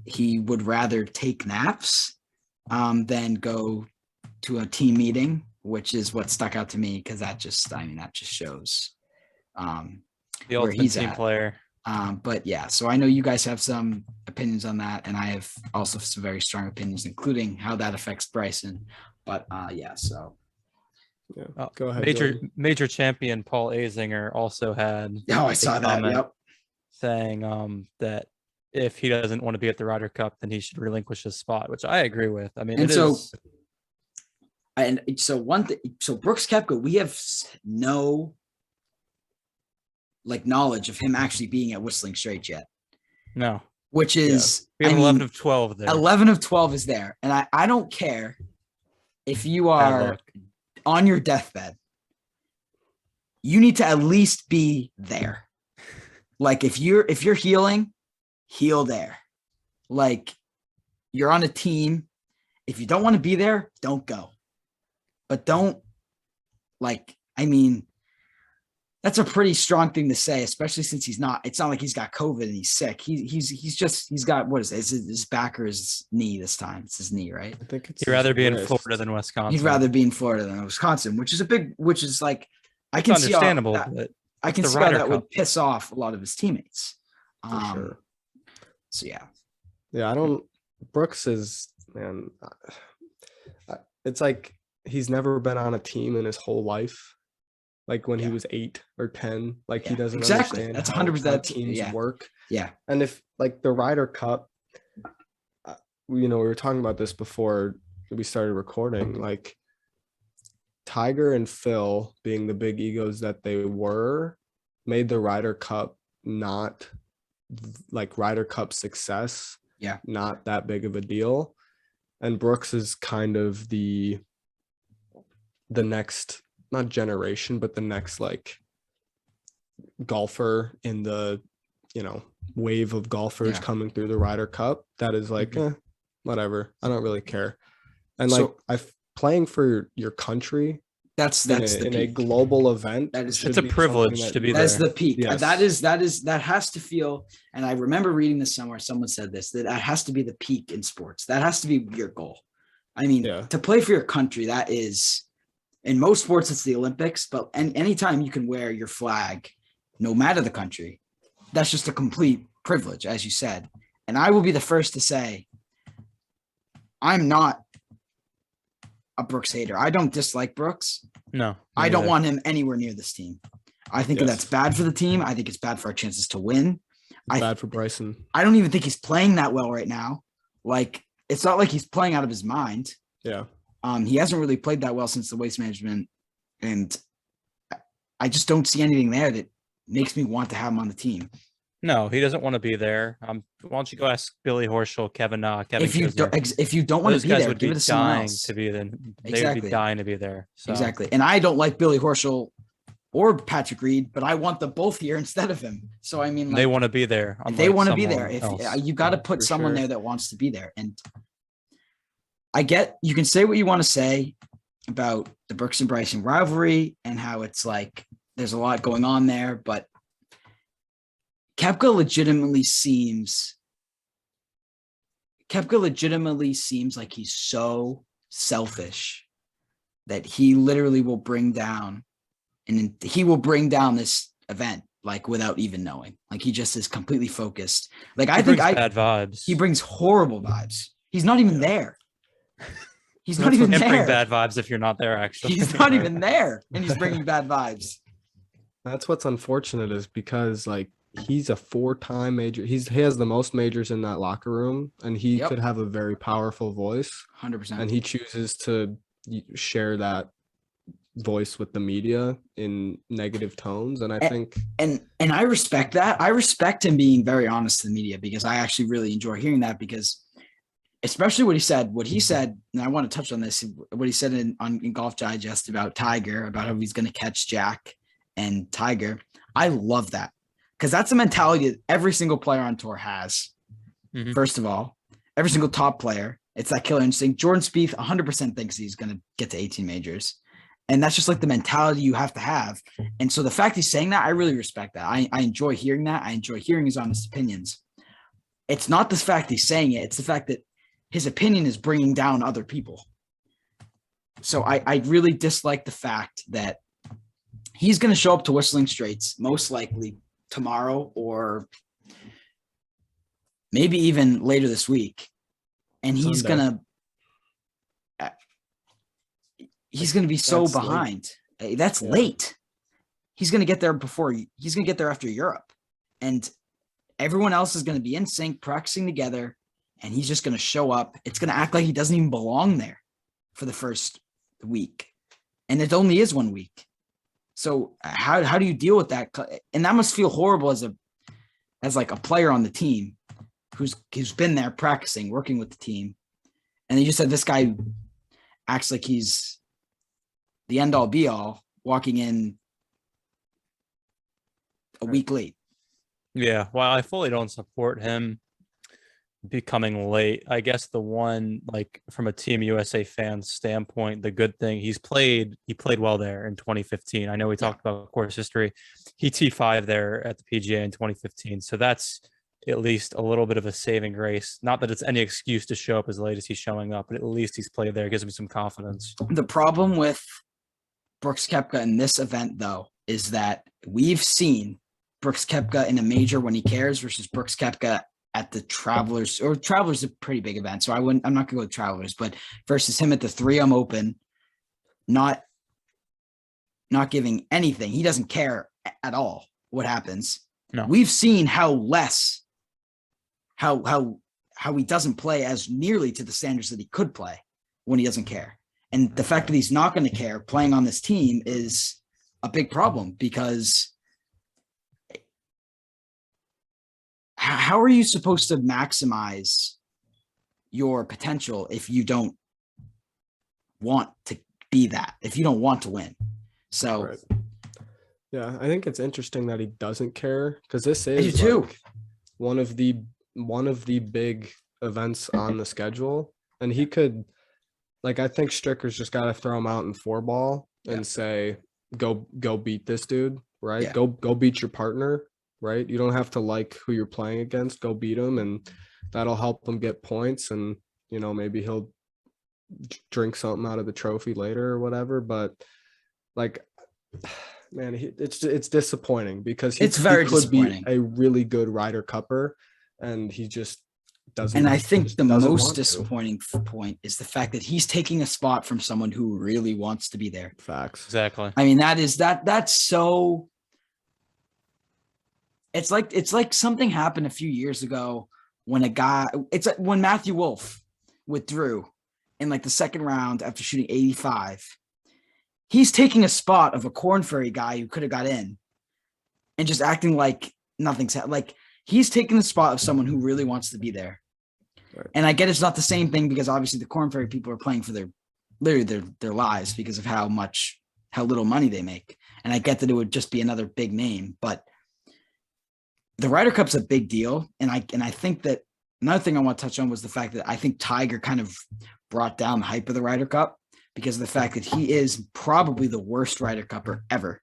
he would rather take naps than go to a team meeting, which is what stuck out to me because that just shows the ultimate he's team player. But yeah, so I know you guys have some opinions on that, and I have also some very strong opinions, including how that affects Bryson. But so. Yeah, go ahead. Major champion Paul Azinger also had. I saw that. Yep. Saying that if he doesn't want to be at the Ryder Cup, then he should relinquish his spot, which I agree with. I mean, so Brooks Koepka, we have no knowledge of him actually being at Whistling Straits yet. No. Which is we have 11 of 12 there. 11 of 12 is there. And I don't care if you are on your deathbed. You need to at least be there. Like if you're healing, heal there. Like you're on a team. If you don't want to be there, don't go. But don't that's a pretty strong thing to say, especially since it's not like he's got COVID and he's sick. He's got, what is it? Is it his back or his knee this time? It's his knee, right? I think he'd rather be in Florida than Wisconsin. He'd rather be in Florida than Wisconsin, which is like, I can see understandable, but I can see how that would piss off a lot of his teammates. For sure. So yeah. Yeah, Brooks is, man, it's like he's never been on a team in his whole life. Like when he was 8 or 10, like he doesn't understand That's how 100% teams work. Yeah. And if like the Ryder Cup, we were talking about this before we started recording, like Tiger and Phil being the big egos that they were made the Ryder Cup not like Ryder Cup success. Yeah. Not that big of a deal. And Brooks is kind of the next, not generation, but the next like golfer in the, wave of golfers coming through the Ryder Cup. That is like, whatever. I don't really care. And playing for your country. That's in a global event. It's a privilege to be there. That's the peak. Yes. That has to feel. And I remember reading this somewhere. Someone said this, that has to be the peak in sports. That has to be your goal. I mean, to play for your country, that is, in most sports, it's the Olympics, but anytime you can wear your flag, no matter the country, that's just a complete privilege, as you said. And I will be the first to say, I'm not a Brooks hater. I don't dislike Brooks. No. I don't want him anywhere near this team. I think that's bad for the team. I think it's bad for our chances to win. Bad for Bryson. I don't even think he's playing that well right now. Like, it's not like he's playing out of his mind. Yeah. He hasn't really played that well since the waste management. And I just don't see anything there that makes me want to have him on the team. No, he doesn't want to be there. Why don't you go ask Billy Horschel, Kevin if you don't want to be there, give it to someone else. To be there. They would be dying to be there. So. Exactly. And I don't like Billy Horschel or Patrick Reed, but I want them both here instead of him. So I mean, they want to be there. They want to be there. If you got to put someone there that wants to be there. And I get, you can say what you want to say about the Brooks and Bryson rivalry and how it's like there's a lot going on there, but Koepka legitimately seems like he's so selfish that he literally will bring down this event like without even knowing. Like he just is completely focused. Like bad vibes. He brings horrible vibes. He's not even there. He's not even there. Bring bad vibes if you're not there. Actually, he's not even there, and he's bringing bad vibes. That's what's unfortunate is because like he's a 4-time major. He has the most majors in that locker room, and he could have a very powerful voice. 100%. And he chooses to share that voice with the media in negative tones. And I think and I respect that. I respect him being very honest to the media because I actually really enjoy hearing that because especially what he said, and I want to touch on this, what he said in Golf Digest about Tiger, about how he's going to catch Jack and Tiger. I love that because that's a mentality that every single player on tour has. Mm-hmm. First of all, every single top player, it's that killer instinct. Jordan Spieth 100% thinks he's going to get to 18 majors. And that's just like the mentality you have to have. And so the fact he's saying that, I really respect that. I enjoy hearing that. I enjoy hearing his honest opinions. It's not the fact he's saying it. It's the fact that his opinion is bringing down other people. So I really dislike the fact that he's going to show up to Whistling Straits most likely tomorrow or maybe even later this week. And he's going to be so behind. Late. That's late. He's going to get there he's going to get there after Europe. And everyone else is going to be in sync, practicing together. And he's just going to show up. It's going to act like he doesn't even belong there for the first week. And it only is 1 week. So how do you deal with that? And that must feel horrible as like a player on the team who's been there practicing, working with the team. And they just said this guy acts like he's the end all be all walking in a week late. Yeah. Well, I fully don't support him becoming late. I guess the one, like from a Team USA fan standpoint, the good thing he played well there in 2015. I know we talked about course history. He T5 there at the PGA in 2015. So that's at least a little bit of a saving grace. Not that it's any excuse to show up as late as he's showing up, but at least he's played there. It gives me some confidence. The problem with Brooks Koepka in this event, though, is that we've seen Brooks Koepka in a major when he cares versus Brooks Koepka at the Travelers, or Travelers is a pretty big event. So I'm not gonna go with Travelers, but versus him at the 3M Open, not giving anything. He doesn't care at all what happens. No. We've seen how he doesn't play as nearly to the standards that he could play when he doesn't care. And the fact that he's not going to care playing on this team is a big problem, because how are you supposed to maximize your potential if you don't want to be that, if you don't want to win? So, Right. Yeah, I think it's interesting that he doesn't care, because this I do is too. like one of the big events on the schedule, and he could, like, I think Stricker's just got to throw him out in 4-ball and say, go beat this dude, right? Yeah. Go beat your partner, right? You don't have to like who you're playing against. Go beat him, and that'll help him get points, and maybe he'll drink something out of the trophy later or whatever. But like, man, it's disappointing, because It's very he could disappointing. be a really good Ryder Cupper, and he just doesn't. And I think just the doesn't most want to. disappointing point is the fact that he's taking a spot from someone who really wants to be there. Facts. Exactly. I mean, that's so. It's like something happened a few years ago when when Matthew Wolf withdrew in like the second round after shooting 85. He's taking a spot of a Corn Ferry guy who could have got in, and just acting like nothing's like he's taking the spot of someone who really wants to be there. Right. And I get it's not the same thing, because obviously the Corn Ferry people are playing for their lives because of how little money they make. And I get that it would just be another big name, but the Ryder Cup's a big deal. And I think that another thing I want to touch on was the fact that I think Tiger kind of brought down the hype of the Ryder Cup, because of the fact that he is probably the worst Ryder Cupper ever,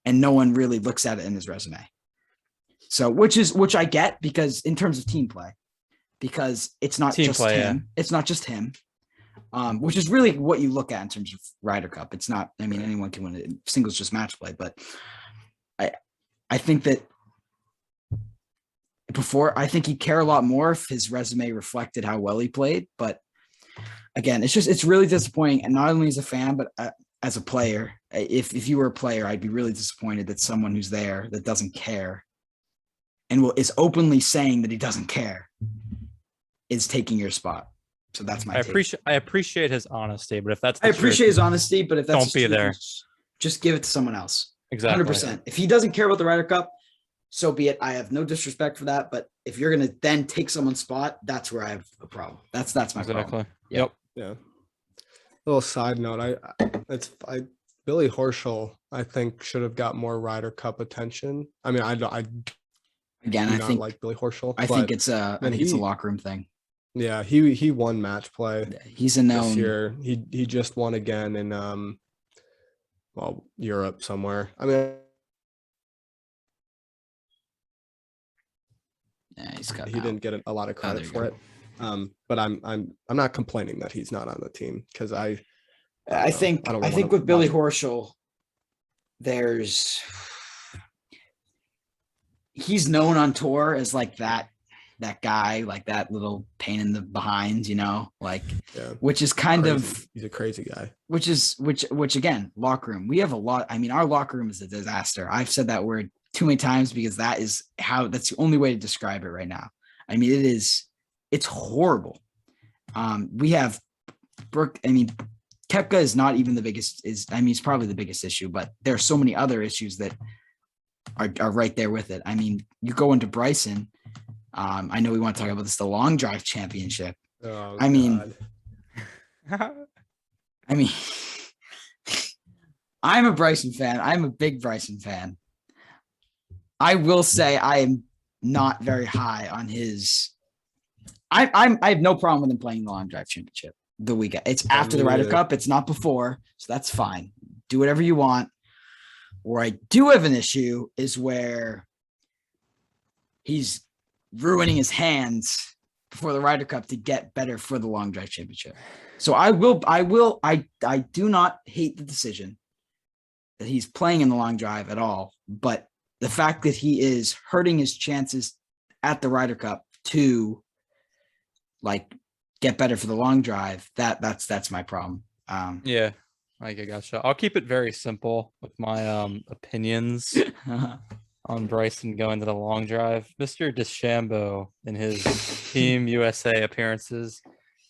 and no one really looks at it in his resume. So, which I get, because in terms of team play, because it's not just him. Yeah. It's not just him, which is really what you look at in terms of Ryder Cup. It's not, I mean, anyone can win it. Singles just match play, but I think that I think he'd care a lot more if his resume reflected how well he played. But again, it's really disappointing. And not only as a fan, but as a player, if you were a player, I'd be really disappointed that someone who's there that doesn't care and is openly saying that he doesn't care is taking your spot. So that's my I appreciate his honesty, but if that's I appreciate his honesty, but if that's don't be there, just give it to someone else. Exactly. 100%. If he doesn't care about the Ryder Cup, so be it. I have no disrespect for that, but if you're going to then take someone's spot, that's where I have a problem. That's my problem. Yep. Yeah. Little side note, Billy Horschel, I think, should have got more Ryder Cup attention. I mean, I think like Billy Horschel. I think it's a locker room thing. Yeah, he won match play. He's a known this year. He just won again in Europe somewhere. I mean, yeah, he didn't get a lot of credit for it. But I'm not complaining that he's not on the team, because I think with Billy Horschel, he's known on tour as like that guy, like that little pain in the behind, which is he's a crazy guy. Which again, locker room. We have a lot. I mean, our locker room is a disaster. I've said that word too many times, because that's the only way to describe it right now. I mean, it's horrible. We have Brooke. I mean, Koepka is not even the biggest. He's probably the biggest issue, but there are so many other issues that are right there with it. I mean, you go into Bryson. I know we want to talk about this, the long drive championship. Oh, I mean, I'm a Bryson fan. I'm a big Bryson fan. I will say I am not very high on his. I have no problem with him playing the long drive championship the weekend. It's after the Ryder Cup. It's not before, so that's fine. Do whatever you want. Where I do have an issue is where he's ruining his hands before the Ryder Cup to get better for the long drive championship. So I do not hate the decision that he's playing in the long drive at all, but the fact that he is hurting his chances at the Ryder Cup to like get better for the long drive, that's my problem. Yeah, I gotcha. I'll keep it very simple with my opinions on Bryson going to the long drive. Mr. DeChambeau in his Team USA appearances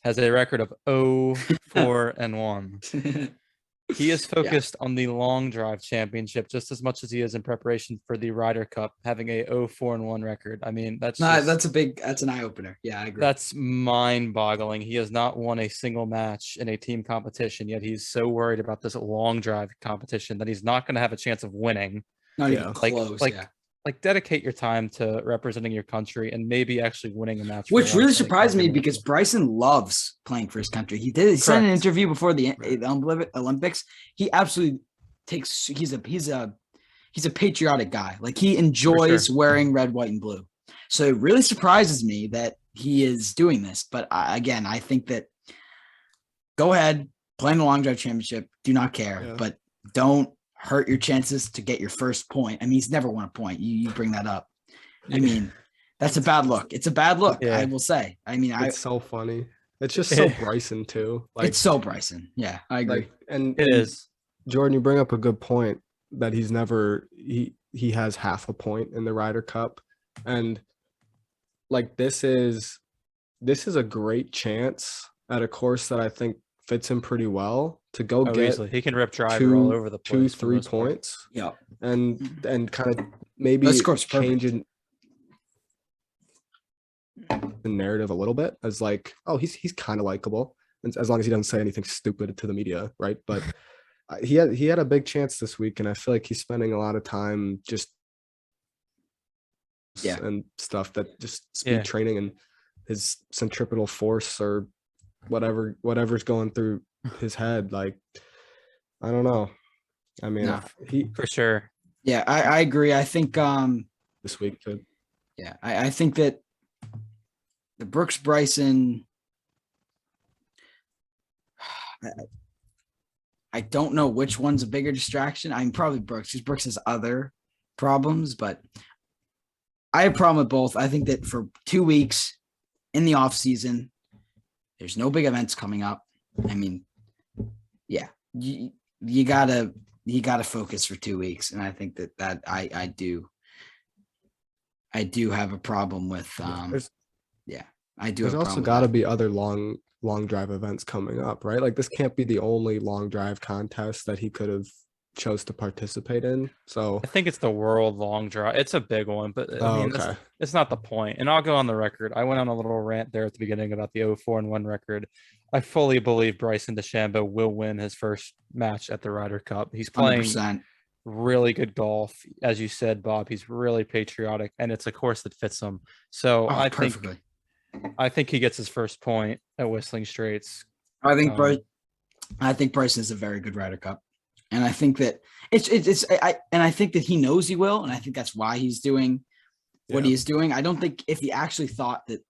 has a record of 0-4-1. He is focused on the long drive championship just as much as he is in preparation for the Ryder Cup, having a 0-4-1 record. I mean, that's an eye opener. Yeah, I agree. That's mind boggling. He has not won a single match in a team competition, yet he's so worried about this long drive competition that he's not going to have a chance of winning. Not even close. Like dedicate your time to representing your country and maybe actually winning a match. Which really surprised me because Bryson loves playing for his country. He said in an interview before the Olympics, he absolutely he's a patriotic guy. Like he enjoys wearing red, white, and blue. So it really surprises me that he is doing this. But I think that go ahead, play in the long drive championship. Do not care, but don't hurt your chances to get your first point. I mean, he's never won a point. You bring that up. I mean, that's a bad look. It's a bad look, I will say. I mean, it's so funny. It's just so Bryson too. Like it's so Bryson. Yeah, I agree. And it is. Jordan, you bring up a good point that he's never he has half a point in the Ryder Cup. And like this is a great chance at a course that I think fits him pretty well to go get easily. He can rip driver all over the place. 2-3 points. Yeah. And kind of maybe changing the narrative a little bit as like, oh, he's kind of likable, and as long as he doesn't say anything stupid to the media, right? But he had a big chance this week, and I feel like he's spending a lot of time just and stuff that just speed training and his centripetal force or whatever's going through his head. Like, I don't know. I mean, he for sure. Yeah, I agree. I think this week too. Yeah, I think that the Brooks Bryson. I don't know which one's a bigger distraction. I'm probably Brooks because Brooks has other problems, but I have a problem with both. I think that for 2 weeks in the off season, there's no big events coming up. I mean, yeah, you gotta focus for 2 weeks, and I think that I do have a problem with. I do. There's also got to be other long drive events coming up, right? Like this can't be the only long drive contest that he could have chose to participate in. So I think it's the World Long Drive. It's a big one, but I mean, it's not the point. And I'll go on the record. I went on a little rant there at the beginning about the 0-4-1 record. I fully believe Bryson DeChambeau will win his first match at the Ryder Cup. He's playing 100%. Really good golf. As you said, Bob, he's really patriotic, and it's a course that fits him. So I think he gets his first point at Whistling Straits. I think Bryson is a very good Ryder Cup. And I think that I think that he knows he will, and I think that's why he's doing what he is doing. I don't think if he actually thought that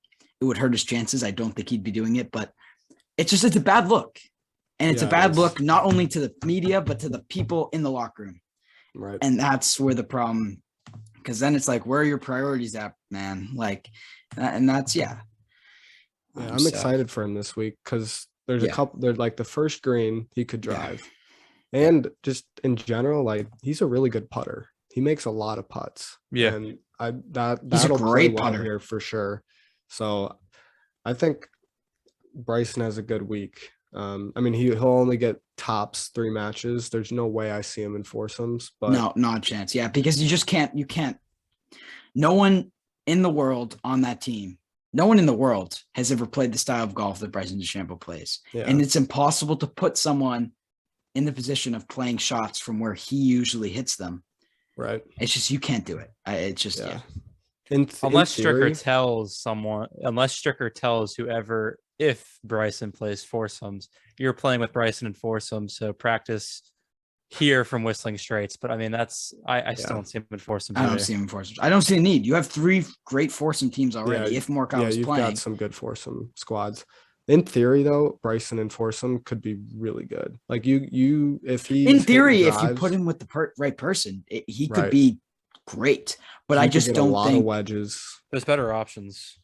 it would hurt his chances, I don't think he'd be doing it. But it's a bad look, and it's a bad look not only to the media but to the people in the locker room. Right, and that's where the problem, because then it's like, where are your priorities at, man? Like, and that's I'm excited for him this week because there's a couple. There's like the first green he could drive. Yeah. And just in general, like he's a really good putter. He makes a lot of putts. Yeah, and that'll play well here for sure. So I think Bryson has a good week. I mean, he'll only get tops 3 matches. There's no way I see him in foursomes. But no, not a chance. Yeah, because you just can't. You can't. No one in the world on that team. No one in the world has ever played the style of golf that Bryson DeChambeau plays, and it's impossible to put someone in the position of playing shots from where he usually hits them. Right. It's just, you can't do it. It's just, Unless Stricker tells whoever, if Bryson plays foursomes, you're playing with Bryson in foursomes. So practice here from Whistling Straits. But I mean, I still don't see him in foursomes. I don't see him in foursomes. I don't see a need. You have 3 great foursome teams already. If Morikawa's you've playing. Got some good foursome squads. In theory, though, Bryson in foursome could be really good. Like if he in theory, if you put him with the right person, he could be great. But I just don't think a lot of wedges. There's better options.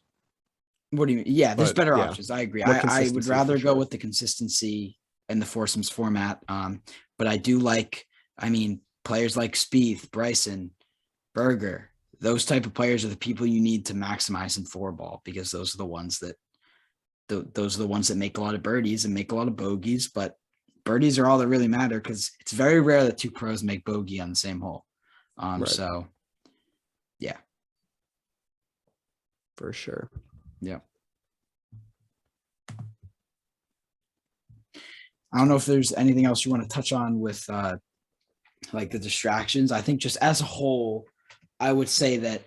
What do you mean? Yeah, there's But, better yeah, options. I agree. more I would consistency rather for go sure. with the consistency and the foursomes format. But I do like, I mean, players like Spieth, Bryson, Berger, those type of players are the people you need to maximize in four ball, because those are the ones that those are the ones that make a lot of birdies and make a lot of bogeys. But birdies are all that really matter, because it's very rare that two pros make bogey on the same hole. Right. So yeah, For sure. yeah. I don't know if there's anything else you want to touch on with like the distractions. I think just as a whole, I would say that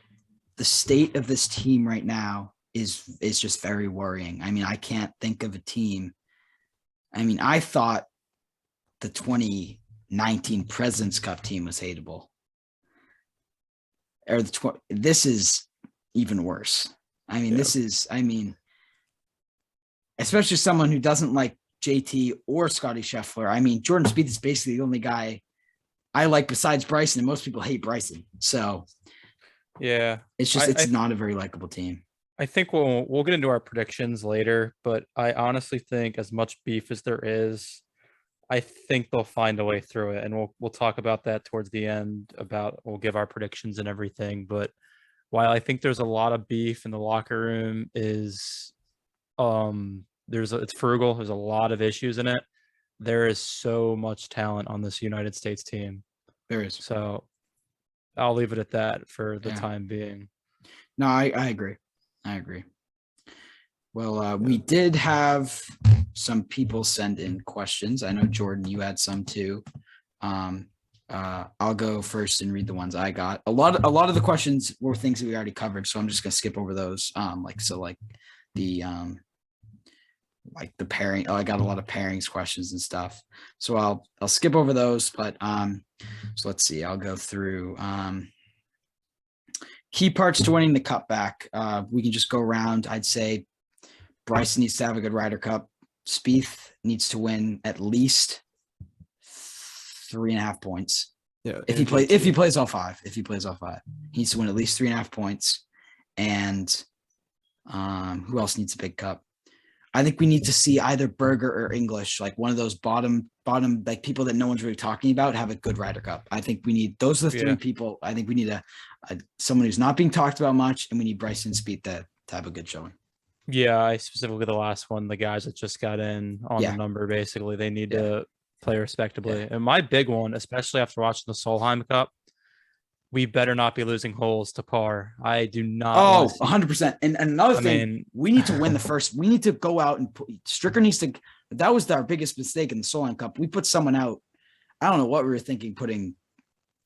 the state of this team right now is just very worrying. I mean, I can't think of a team. I mean, I thought the 2019 President's Cup team was hateable. Or this is even worse. I mean, this is, I mean, especially someone who doesn't like JT or Scotty Scheffler. I mean, Jordan Spieth is basically the only guy I like besides Bryson, and most people hate Bryson. So Yeah, it's just, it's not a very likable team. I think we'll get into our predictions later, but I honestly think as much beef as there is, I think they'll find a way through it, and we'll talk about that towards the end. We'll give our predictions and everything. But while I think there's a lot of beef in the locker room, it's frugal. There's a lot of issues in it. There is so much talent on this United States team. There is. So I'll leave it at that for the time being. No, I agree. I agree. Well, we did have some people send in questions. I know, Jordan, you had some too. I'll go first and read the ones I got. A lot of the questions were things that we already covered, so I'm just gonna skip over those. Like the pairing. I got a lot of pairings questions and stuff, so I'll skip over those. But so let's see. I'll go through key parts to winning the cup back. We can just go around. I'd say Bryson needs to have a good Ryder Cup. Spieth needs to win at least 3.5 points. Yeah. If he plays all five, he needs to win at least 3.5 points. And who else needs a big cup? I think we need to see either Berger or English, like one of those bottom, like people that no one's really talking about, have a good Ryder Cup. I think we need, those are the three people. I think we need someone who's not being talked about much, and we need Bryson and Spieth to have a good showing. Yeah, I specifically the last one, the guys that just got in on the number, basically, they need to play respectably. And my big one, especially after watching the Solheim Cup, we better not be losing holes to par. I do not. Oh, 100%. And another thing, we need to win the first. We need to go out and Stricker needs to. That was our biggest mistake in the Solheim Cup. We put someone out. I don't know what we were thinking, putting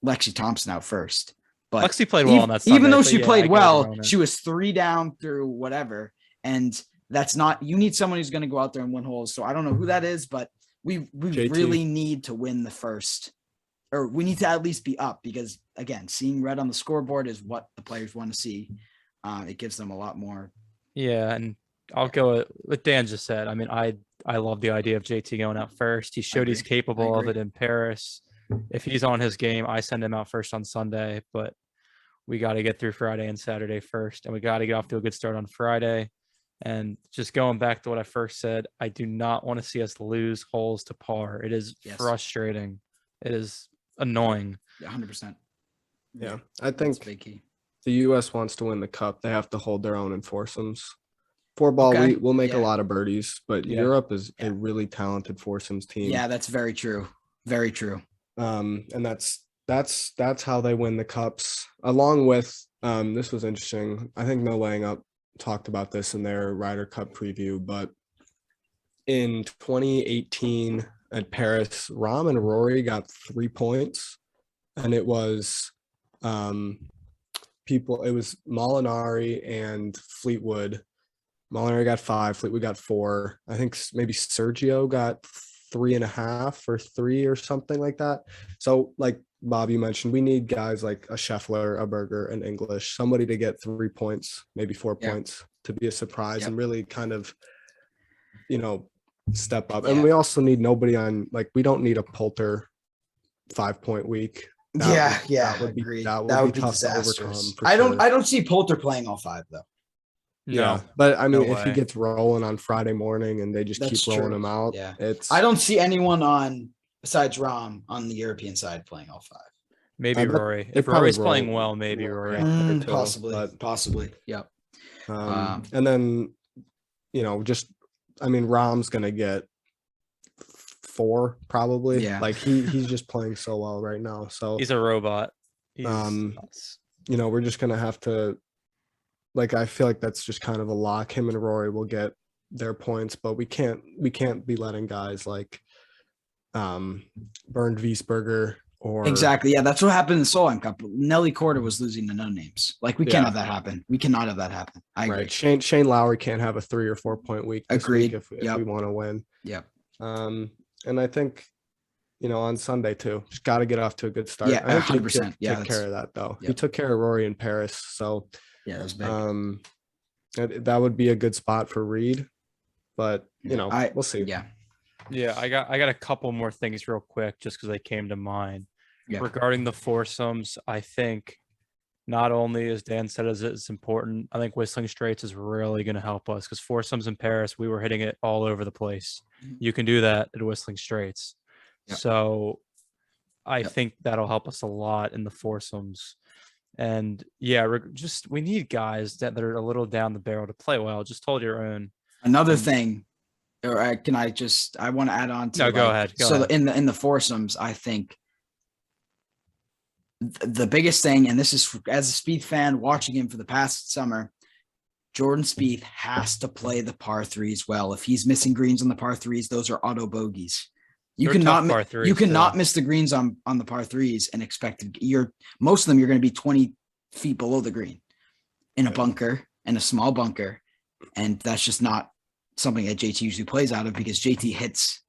Lexi Thompson out first. But Lexi played well on that Sunday, even though she played well, she she was 3 down through whatever. And that's not, you need someone who's going to go out there and win holes. So I don't know who that is, but we really need to win the first, or we need to at least be up, because again, seeing red on the scoreboard is what the players want to see. It gives them a lot more. Yeah. And I'll go with Dan just said. I mean, I love the idea of JT going out first. He showed he's capable of it in Paris. If he's on his game, I send him out first on Sunday, but we got to get through Friday and Saturday first, and we got to get off to a good start on Friday. And just going back to what I first said, I do not want to see us lose holes to par. It is frustrating. It is annoying. 100%. Yeah, I think the U.S. wants to win the cup. They have to hold their own in foursomes. Four ball, we'll make a lot of birdies, but Europe is a really talented foursomes team. Yeah, that's very true. Very true. And that's how they win the cups. Along with this was interesting. I think No Laying Up talked about this in their Ryder Cup preview, but in 2018 at Paris, Rahm and Rory got 3 points, and it was it was Molinari and Fleetwood. Molinari got 5, Fleetwood got 4. I think maybe Sergio got 3.5 or 3 or something like that. So like Bob, you mentioned, we need guys like a Scheffler, a Berger, an English, somebody to get 3 points, maybe 4 points, to be a surprise and really kind of, step up. And we also need nobody on, like, we don't need a Poulter 5-point week. That would be tough to overcome. I don't see Poulter playing all 5 though. No, but I mean, no if he way. gets rolling on Friday morning and they just That's keep rolling true. him out, Yeah. it's I don't see anyone on besides Rom on the European side playing all 5. Maybe I bet Rory. they If probably Rory's playing roll well, maybe Rory Rory. out there too, Possibly. but, Yep. and then just I mean, Rom's gonna get 4 probably. Yeah. Like he's just playing so well right now. So He's a robot. He's we're just gonna have to, like, I feel like that's just kind of a lock. Him and Rory will get their points, but we can't be letting guys like Bernd Wiesberger or Exactly. Yeah, that's what happened in the Solheim Cup. Nelly Korda was losing to no names. Like we can't Yeah. have that happen. We cannot have that happen. I agree. right. Shane Lowry can't have a 3 or 4 point week this Agreed. week if Yep. we want to win. Yep. And I think on Sunday too, just got to get off to a good start. Yeah, I think 100%. Yeah, took care of that though. He Yep. took care of Rory in Paris, so Yeah, that was big. that would be a good spot for Reed, but we'll see. Yeah. Yeah, I got a couple more things real quick just because they came to mind. Yeah. Regarding the foursomes, I think not only, as Dan said, is it's important, I think Whistling Straits is really going to help us because foursomes in Paris, we were hitting it all over the place. Mhm. You can do that at Whistling Straits. Yep. So I think that'll help us a lot in the foursomes. And yeah, we need guys that are a little down the barrel to play well. Just hold your own. Another thing, or I want to add on to. No, go ahead. So in the foursomes, I think the biggest thing, and this is as a Spieth fan watching him for the past summer, Jordan Spieth has to play the par 3s well. If he's missing greens on the par 3s, those are auto bogeys. You cannot miss the greens on the par 3s and expect most of them you're going to be 20 feet below the green in a bunker, in a small bunker, and that's just not something that JT usually plays out of because JT hits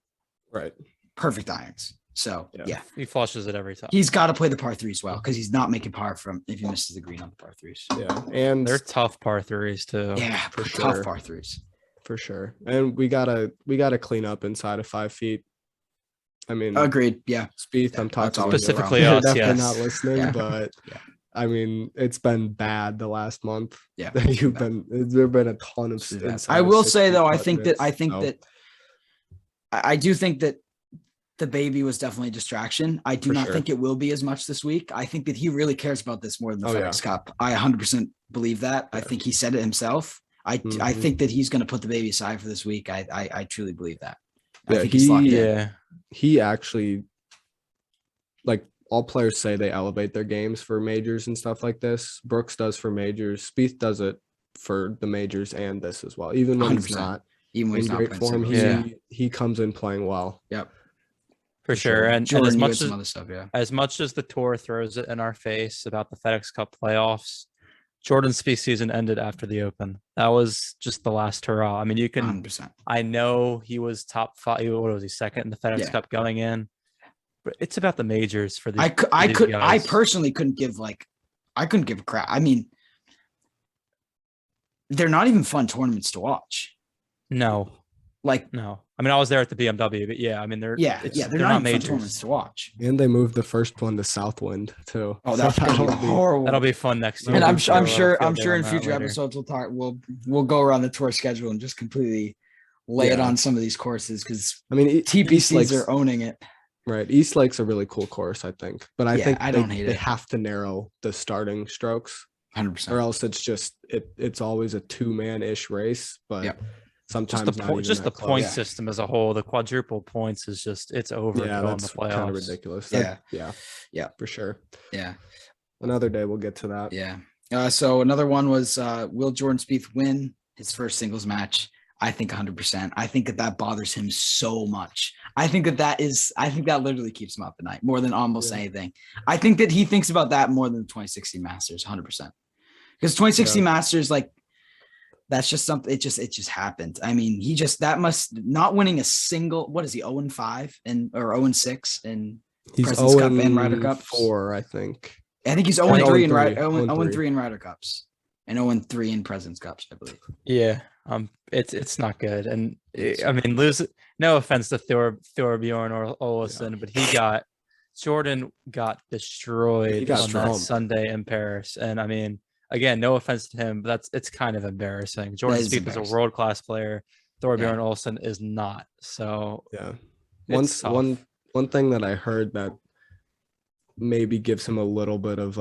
right perfect irons. So yeah, he flushes it every time. He's got to play the par 3s well because he's not making par from if he misses the green on the par 3s. Yeah, and they're tough par 3s too. Yeah, for tough sure. par 3s for sure. And we gotta clean up inside of 5 feet. I mean, agreed. Yeah, Spieth, I'm talking specifically us. Yes. Definitely not listening, but yeah. I mean, it's been bad the last month. Yeah, there've been a ton of stints. I will say though, I do think that the baby was definitely a distraction. I do not think it will be as much this week. I think that he really cares about this more than the FedEx Cup. I 100% believe that. Yeah. I think he said it himself. I think that he's going to put the baby aside for this week. I truly believe that. I think he's locked in. He actually, like, all players say they elevate their games for majors and stuff like this. Brooks does for majors. Spieth does it for the majors and this as well. Even when 100%. He's not even when in he's great not form, he comes in playing well. Yep. For sure. And Jordan, as much some other stuff, as much as the tour throws it in our face about the FedEx Cup playoffs, Jordan Spieth season ended after the Open. That was just the last hurrah. I mean, you can 100%. I know he was top 5. What was he, second in the FedEx Cup going in? But it's about the majors for these. I personally couldn't give a crap. I mean, they're not even fun tournaments to watch. No. I mean, I was there at the BMW, but yeah, I mean, they're not major tournaments to watch. And they moved the first one to Southwind too. Oh, that's horrible. That'll be fun next year. And I'm sure in future episodes we'll go around the tour schedule and just completely lay it on some of these courses because I mean TPCs are owning it. Right, East Lake's a really cool course, I think, but I think they have to narrow the starting strokes, 100%, or else it's just it's always a 2-man-ish race, but. Sometimes just the point system as a whole, the quadruple points is just it's over. Yeah, that's kind of ridiculous. Yeah, for sure. Yeah, another day we'll get to that. Yeah. So another one was will Jordan Spieth win his first singles match? I think 100%. I think that bothers him so much. I think that literally keeps him up at night more than almost anything. I think that he thinks about that more than the 2016 Masters, 100%. Because 2016 Masters, like. That's just something. It just happened. I mean, that must not winning a single. What is he? 0-5 or 0-6 in President's Cup and Ryder Cups. 4, I think. I think he's 0-3 in Ryder Cups and 0-3 in President's Cups, I believe. Yeah, it's not good. And I mean, no offense to Thorbjorn or Olesen, but Jordan got destroyed on that Sunday in Paris, and I mean. again, no offense to him, but it's kind of embarrassing. Jordan is Spieth is a embarrassing. world-class player. Thorbjorn Olsen is not. So Yeah. it's tough. One thing that I heard that maybe gives him a little bit of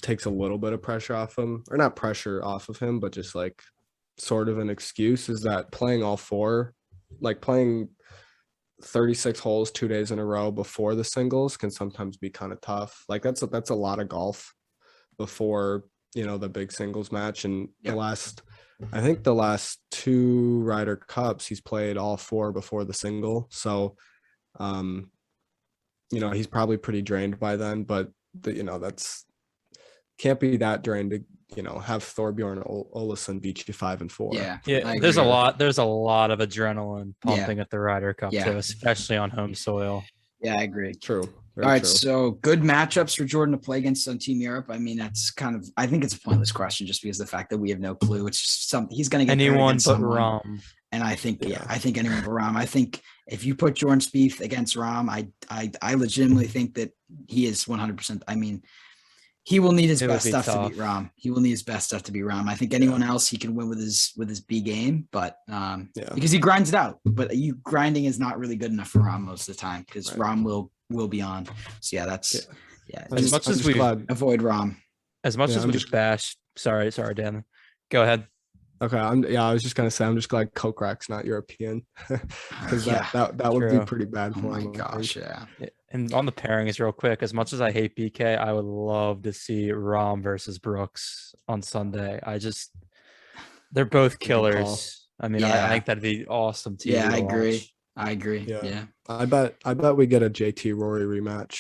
takes a little bit of pressure off him, or not pressure off of him, but just like sort of an excuse, is that playing all four, like playing 36 holes 2 days in a row before the singles can sometimes be kind of tough. Like that's a lot of golf before, the big singles match. And I think the last 2 Ryder Cups, he's played all 4 before the single. So, he's probably pretty drained by then, but that's can't be that drained to, have Thorbjorn Olesen beat you 5 and 4. Yeah. There's a lot of adrenaline pumping at the Ryder Cup too, especially on home soil. Yeah, I agree. True. All right, so good matchups for Jordan to play against on Team Europe. I mean, I think it's a pointless question just because of the fact that we have no clue. It's just something he's going to get anyone but someone. Rahm. And I think, I think anyone but Rahm. I think if you put Jordan Spieth against Rahm, I legitimately think that he is 100%. I mean, he will need his best stuff to beat Rahm. He will need his best stuff to beat Rahm. I think anyone else he can win with his B game, but because he grinds it out. But grinding is not really good enough for Rahm most of the time because Rahm will be on. So that's As much as we avoid Rahm. As much as we just bash. Sorry, Dan. Go ahead. Okay, I was just gonna say I'm just glad Kokrak's not European because that would be pretty bad for him. Oh my gosh, yeah. And on the pairings, real quick, as much as I hate BK, I would love to see Rahm versus Brooks on Sunday. They're both killers. I mean, I think that'd be awesome. I agree. Yeah. I bet we get a JT Rory rematch.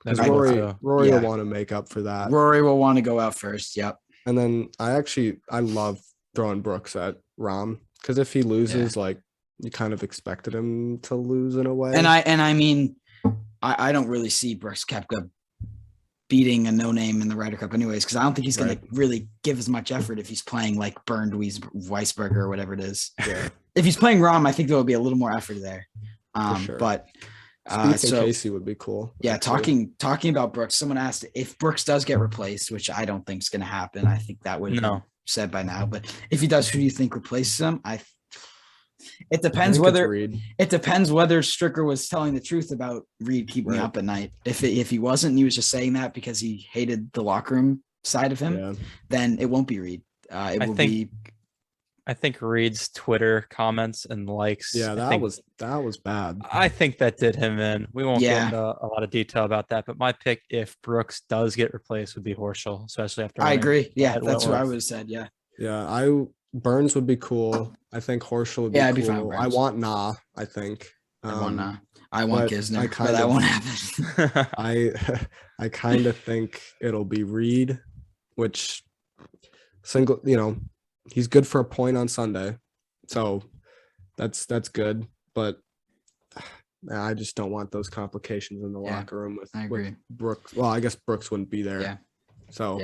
Because Rory will want to make up for that. Rory will want to go out first. Yep. And then I love throwing Brooks at Rahm because if he loses, like you kind of expected him to lose in a way. And I mean, I don't really see Brooks Koepka beating a no-name in the Ryder Cup anyways, because I don't think he's going to really give as much effort if he's playing like Bernd Weisberger or whatever it is. Yeah. If he's playing Rahm, I think there will be a little more effort there. Sure. But Casey would be cool. Yeah, talking about Brooks, someone asked if Brooks does get replaced, which I don't think is going to happen. I think that would have been said by now. But if he does, who do you think replaces him? It depends whether Stricker was telling the truth about Reed keeping me up at night. If he wasn't, and he was just saying that because he hated the locker room side of him, then it won't be Reed. I think Reed's Twitter comments and likes. Yeah, that was bad. I think that did him in. We won't get into a lot of detail about that, but my pick, if Brooks does get replaced, would be Horschel, especially after. I agree. Yeah, that's what I would have said. Yeah. Yeah, Burns would be cool. I think Horschel would be cool. I'd be fine with I want Nah. I think. I want Nah. I want Kisner, but that won't happen. I kind of think it'll be Reed, which he's good for a point on Sunday, so that's good. But I just don't want those complications in the locker room with Brooks. Well, I guess Brooks wouldn't be there. Yeah. So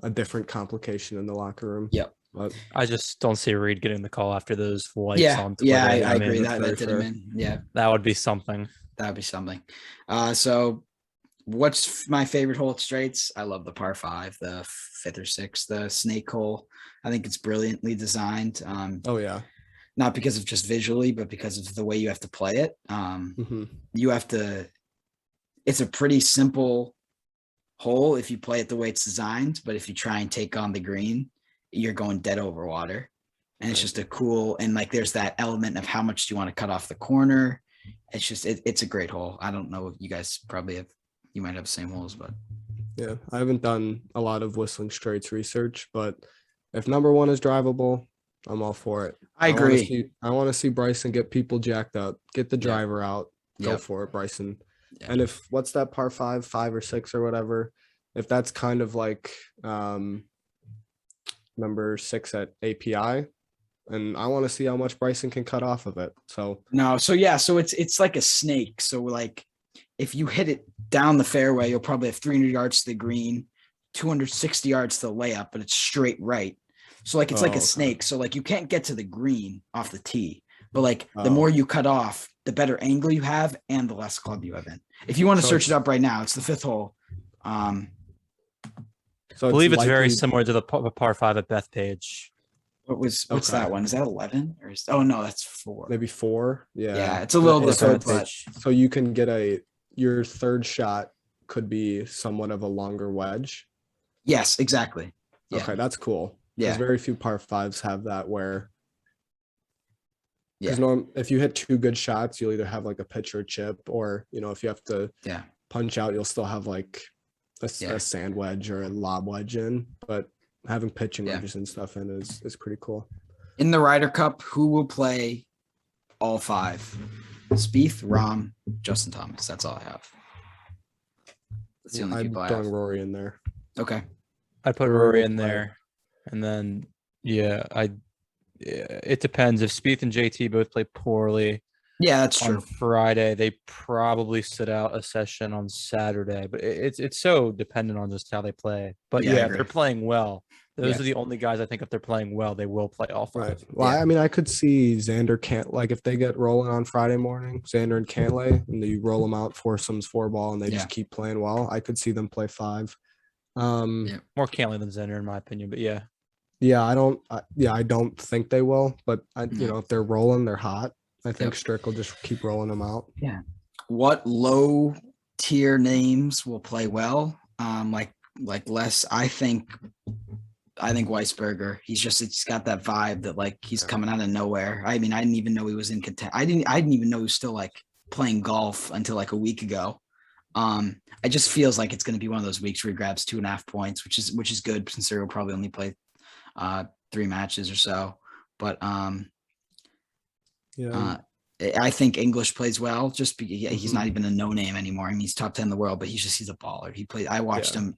a different complication in the locker room. Yep. But I just don't see Reed getting the call after those likes on Twitter. Yeah, I agree. That did him in. Yeah. That would be something. That would be something. So what's my favorite hole at straights? I love the par 5, the 5th or 6th, the snake hole. I think it's brilliantly designed. Not because of just visually, but because of the way you have to play it. You have to. It's a pretty simple hole if you play it the way it's designed, but if you try and take on the green, you're going dead over water. And it's just a cool, and like there's that element of how much do you want to cut off the corner. It's just it's a great hole. I don't know if you guys you might have the same holes, but yeah, I haven't done a lot of Whistling Straits research, but if number 1 is drivable, I'm all for it. I agree. I want to see Bryson get people jacked up, get the driver out, go for it, Bryson. Yeah. And if what's that par 5 or 6 or whatever, if that's kind of like number 6 at API, and I want to see how much Bryson can cut off of it. So it's like a snake. So like if you hit it down the fairway, you'll probably have 300 yards to the green, 260 yards to the layup, but it's straight right. So like it's like a snake. So like you can't get to the green off the tee, but like the more you cut off, the better angle you have and the less club you have in. If you want to search it up right now, it's the 5th hole. So I believe it's very likely- similar to the par 5 at Bethpage. What's Okay. that one? Is that 11 or oh no, that's 4. maybe 4. Yeah. Yeah, it's a little Yeah, so different, it's- but So you can get your third shot could be somewhat of a longer wedge. yes, exactly. Yeah. Okay, that's cool. Because Yeah. very few par 5s have that where Yeah. because if you hit 2 good shots, you'll either have like a pitch or chip, or if you have to Yeah. punch out, you'll still have like Yeah. a sand wedge or a lob wedge in. But having pitching Yeah. wedges and stuff in is pretty cool. In the Ryder Cup, who will play all 5? Spieth, Rahm, Justin Thomas. That's all I have. That's the only I'm people I throwing have. Rory in there. Okay. I put Rory Rory will in play. there, and then it depends. If Spieth and JT both play poorly Yeah, that's on true. Friday, they probably sit out a session on Saturday. But it's so dependent on just how they play. But Yeah, I yeah, if agree. they're playing well, those Yeah. are the only guys I think if they're playing well, they will play all 5. Right. Well, Yeah. I mean, I could see Xander can't like if they get rolling on Friday morning, Xander and Cantlay, and you roll them out, foursomes, 4-ball, and they Yeah. just keep playing well. I could see them play 5. Yeah. More Cantlay than Zender, in my opinion. But yeah, I don't think they will, but if they're rolling, they're hot. I think Yep. Strick will just keep rolling them out. What low tier names will play well? Like less. I think Weisberger. He's got that vibe that like he's coming out of nowhere. I mean, I didn't even know he was in content. I didn't even know he was still like playing golf until like a week ago. It just feels like it's going to be one of those weeks where he grabs 2.5 points, which is good since he'll probably only play 3 matches or so. But I think English plays well just because he's not even a no name anymore. I mean, he's top 10 in the world, but he's a baller. He played. I watched him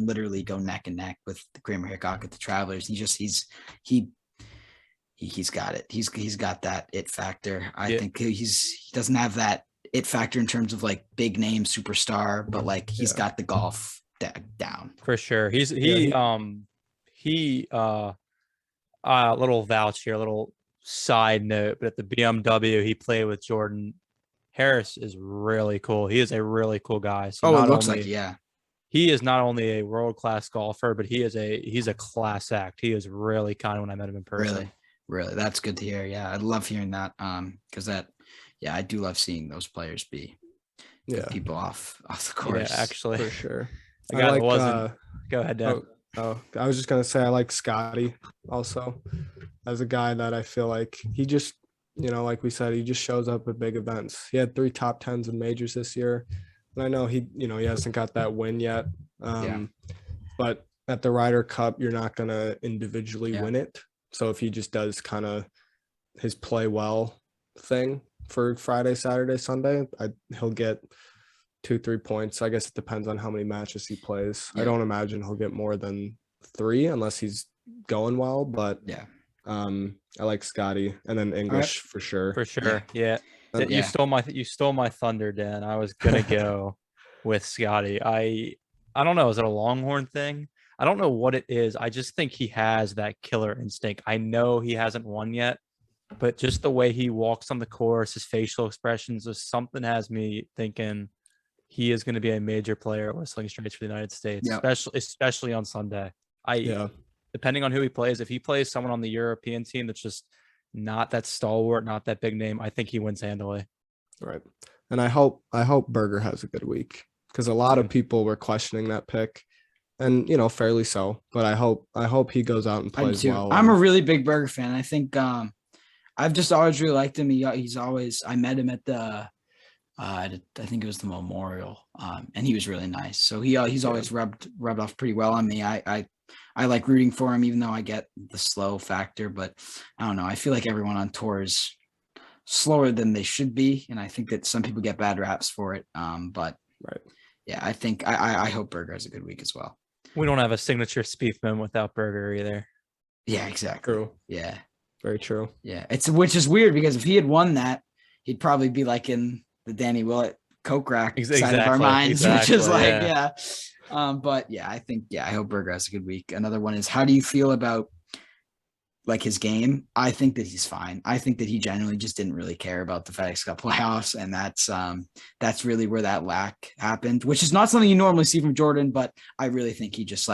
literally go neck and neck with Kramer Hickok at the Travelers. He's got it. He's got that it factor. I think he doesn't have that it factor in terms of like big name superstar, but like he's got the golf down for sure. Little vouch here, little side note, but at the BMW he played with Jordan Harris is really cool. He is a really cool guy. So it looks like he is not only a world-class golfer, but he's a class act. He is really kind when I met him in person. Really, that's good to hear. Yeah, I love hearing that. Because I do love seeing those players be people off the course. Yeah, actually, for sure. The guy that wasn't. Go ahead, Dan. I was just gonna say I like Scotty also as a guy that I feel like he just like we said, he just shows up at big events. He had 3 top 10s in majors this year, and I know he hasn't got that win yet. But at the Ryder Cup, you're not gonna individually win it. So if he just does kind of his play well thing for Friday, Saturday, Sunday, he'll get 2-3 points. I guess it depends on how many matches he plays. I don't imagine he'll get more than 3 unless he's going well, but I like Scotty, and then English for sure. For sure. Yeah. You stole my thunder, Dan. I was gonna go with Scotty. I don't know. Is it a Longhorn thing? I don't know what it is. I just think he has that killer instinct. I know he hasn't won yet, but just the way he walks on the course, his facial expressions, just something has me thinking he is going to be a major player at Whistling Straits for the United States, especially on Sunday. Depending on who he plays, if he plays someone on the European team that's just not that stalwart, not that big name, I think he wins handily. Right. And I hope Berger has a good week, because a lot of people were questioning that pick, and fairly so. But I hope he goes out and plays well. I'm a really big Berger fan. I think I've just always really liked him. He's always. I met him at the. I think it was the Memorial, and he was really nice. So he's always rubbed off pretty well on me. I like rooting for him, even though I get the slow factor. But I don't know. I feel like everyone on tour is slower than they should be, and I think that some people get bad raps for it. But yeah, I think I hope Berger has a good week as well. We don't have a signature Spieth moment without Berger either. Yeah, exactly. True. Yeah, very true. Yeah, which is weird, because if he had won that, he'd probably be like in the Danny Willett Coke rack side of our minds, which is like, but I think, I hope Berger has a good week. Another one is, how do you feel about like his game, I think that he's fine. I think that he genuinely just didn't really care about the FedEx Cup playoffs, and that's really where that lack happened, which is not something you normally see from Jordan. But I really think he just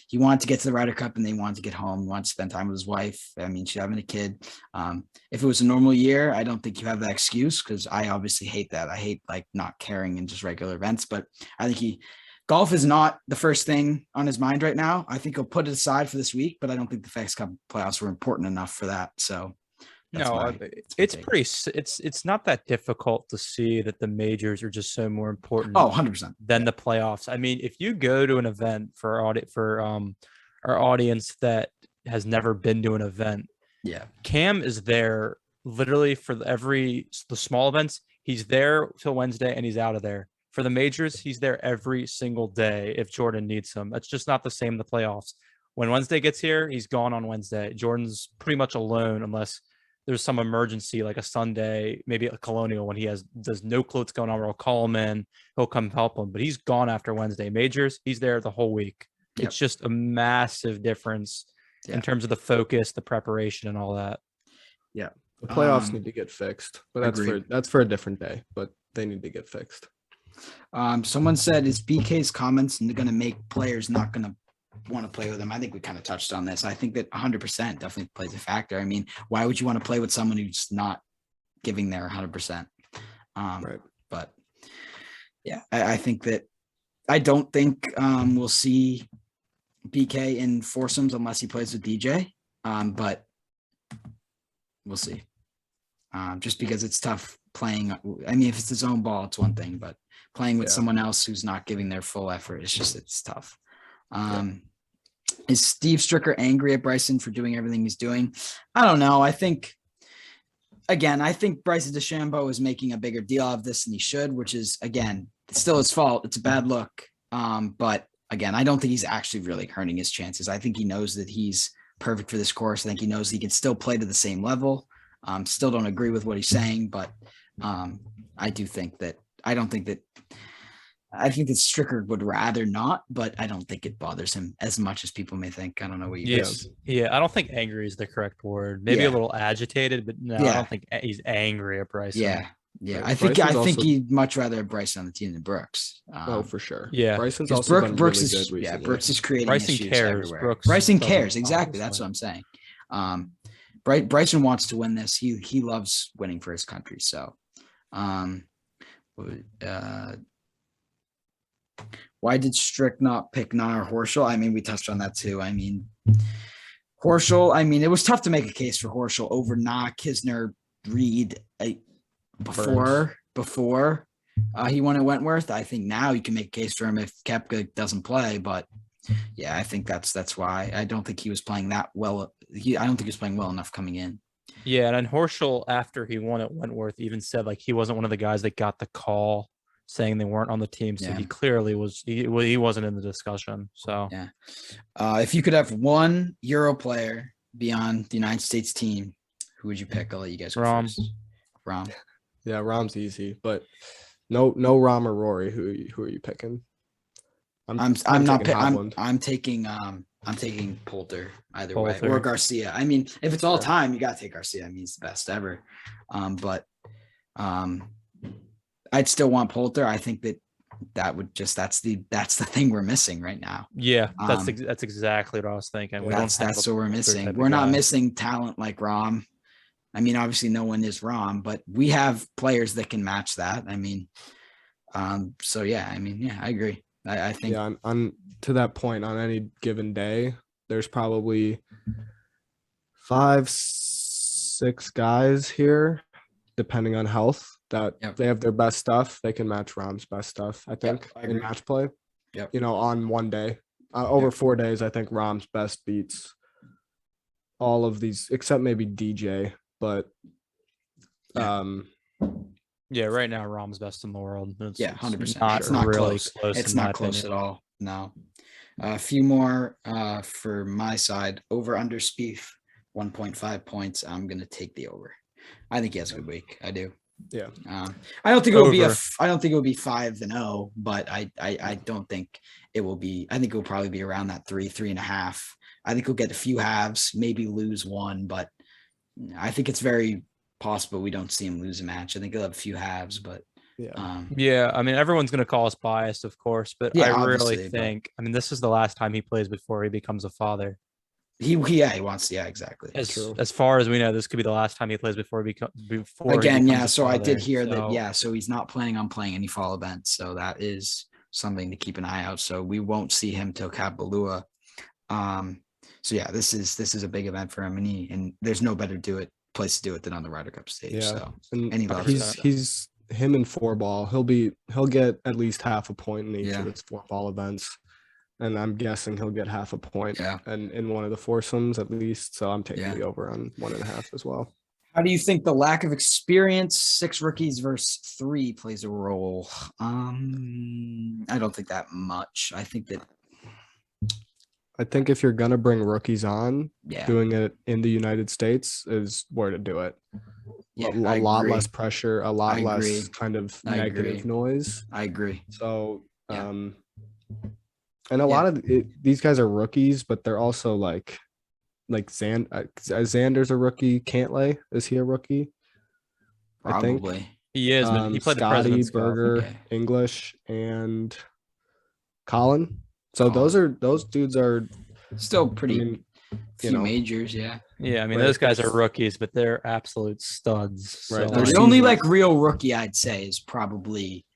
he wanted to get to the Ryder Cup and they wanted to get home. He wanted to spend time with his wife. I mean, she's having a kid. If it was a normal year, I don't think you have that excuse, because I obviously hate that. I hate not caring in just regular events. But I think golf is not the first thing on his mind right now. I think he'll put it aside for this week, but I don't think the FedEx Cup playoffs were important enough for that. So it's not that difficult to see that the majors are just so more important 100% than the playoffs. I mean, if you go to an event for our audience that has never been to an event, Cam is there literally for the small events. He's there till Wednesday and he's out of there. For the majors, he's there every single day if Jordan needs him. That's just not the same in the playoffs. When Wednesday gets here, he's gone on Wednesday. Jordan's pretty much alone unless there's some emergency like a Sunday, maybe a Colonial, when he does no clue what's going on. We'll call him in. He'll come help him. But he's gone after Wednesday. Majors, he's there the whole week. Yep. It's just a massive difference in terms of the focus, the preparation, and all that. Yeah. The playoffs need to get fixed. But that's for a different day. But they need to get fixed. Someone said, is BK's comments going to make players not going to want to play with him? I think we kind of touched on this. I think that 100% definitely plays a factor. I mean, why would you want to play with someone who's not giving their 100%? Right. But yeah, I think that I don't think we'll see BK in foursomes unless he plays with DJ. But we'll see. Just because it's tough playing. I mean, if it's his own ball, it's one thing, but playing with someone else who's not giving their full effort, it's tough. Is Steve Stricker angry at Bryson for doing everything he's doing? I don't know. I think Bryson DeChambeau is making a bigger deal of this than he should, which is, again, it's still his fault. It's a bad look. But again, I don't think he's actually really hurting his chances. I think he knows that he's perfect for this course. I think he knows he can still play to the same level. Still don't agree with what he's saying, but I think that Stricker would rather not, but I don't think it bothers him as much as people may think. I don't know what you guys. Yeah, I don't think angry is the correct word. Maybe a little agitated, but no, I don't think he's angry at Bryson. Yeah. I think he'd much rather have Bryson on the team than Brooks. For sure. Yeah, Bryson's also been Brooks really is good recently. Brooks is creating Bryson issues cares. everywhere. Bryson cares, exactly. That's what I'm saying. Bryson wants to win this. He loves winning for his country. So, why did Strick not pick Na or Horschel? I mean, we touched on that too. I mean, Horschel. I mean, it was tough to make a case for Horschel over Na, Kisner, Reed before he won at Wentworth. I think now you can make a case for him if Koepka doesn't play, but. Yeah, I think that's why. I don't think he was playing that well. I don't think he was playing well enough coming in. Yeah, and then Horschel, after he won at Wentworth, even said he wasn't one of the guys that got the call saying they weren't on the team. So he clearly was. He wasn't in the discussion. So yeah, if you could have one Euro player be on the United States team, who would you pick? I'll let you guys go first. Rahm. Yeah, Rahm's easy, but no Rahm or Rory. Who are you picking? I'm taking Poulter either way, or Garcia. I mean, if it's all time, you gotta take Garcia. I mean, he's the best ever. But I'd still want Poulter. I think that's the thing we're missing right now. Yeah, that's exactly what I was thinking. That's what we're missing. We're not missing talent like Rahm. I mean, obviously no one is Rahm, but we have players that can match that. I mean, so yeah, I agree. I think on to that point, on any given day, there's probably 5-6 guys here, depending on health, that they have their best stuff. They can match Rahm's best stuff, I think, in match play. Yep. On one day. Over 4 days, I think Rahm's best beats all of these, except maybe DJ. But yeah, right now Rahm's best in the world. 100%. It's not really close. It's not close at all. No. A few more for my side. Over under Spieth, 1.5 points. I'm gonna take the over. I think he has a good week. I do. Yeah. I don't think it will be I don't think it will be 5-0, but I don't think it will be. I think it will probably be around that 3.5. I think he'll get a few halves, maybe lose one, but I think it's very possible we don't see him lose a match. I think he'll have a few halves, but yeah, I mean, everyone's going to call us biased, of course, but Yeah, I really obviously, think, I mean, this is the last time he plays before he becomes a father. he wants, yeah, exactly. As far as we know, this could be the last time he plays before he becomes So I did hear that. So- Yeah, so he's not planning on playing any fall events, so that is something to keep an eye out. So we won't see him till Kapalua. So yeah, this is a big event for him, and there's no better place to do it than on the Ryder Cup stage. Yeah, So and he loves it. he's him in 4-ball. He'll get at least half a point in each of his 4-ball events, and I'm guessing he'll get half a point. And in one of the foursomes at least. So I'm taking the over on 1.5 as well. How do you think the lack of experience, 6 rookies versus 3, plays a role? I don't think that much. I think if you're gonna bring rookies on, Yeah. doing it in the United States is where to do it. Yeah, a lot agree. less pressure, a lot I less agree. kind of I negative agree. noise. I agree. So, Yeah. and a lot of these guys are rookies, but they're also like Xander's a rookie. Cantlay, is he a rookie? I think Probably. He is, but he played the Scotty, President's Cup. Berger, Okay. English, and Colin. So those dudes are Still pretty few majors, yeah. Yeah, I mean, Right, those guys are there's- rookies, but they're absolute studs. Right, So, there's The only seasons. real rookie I'd say is probably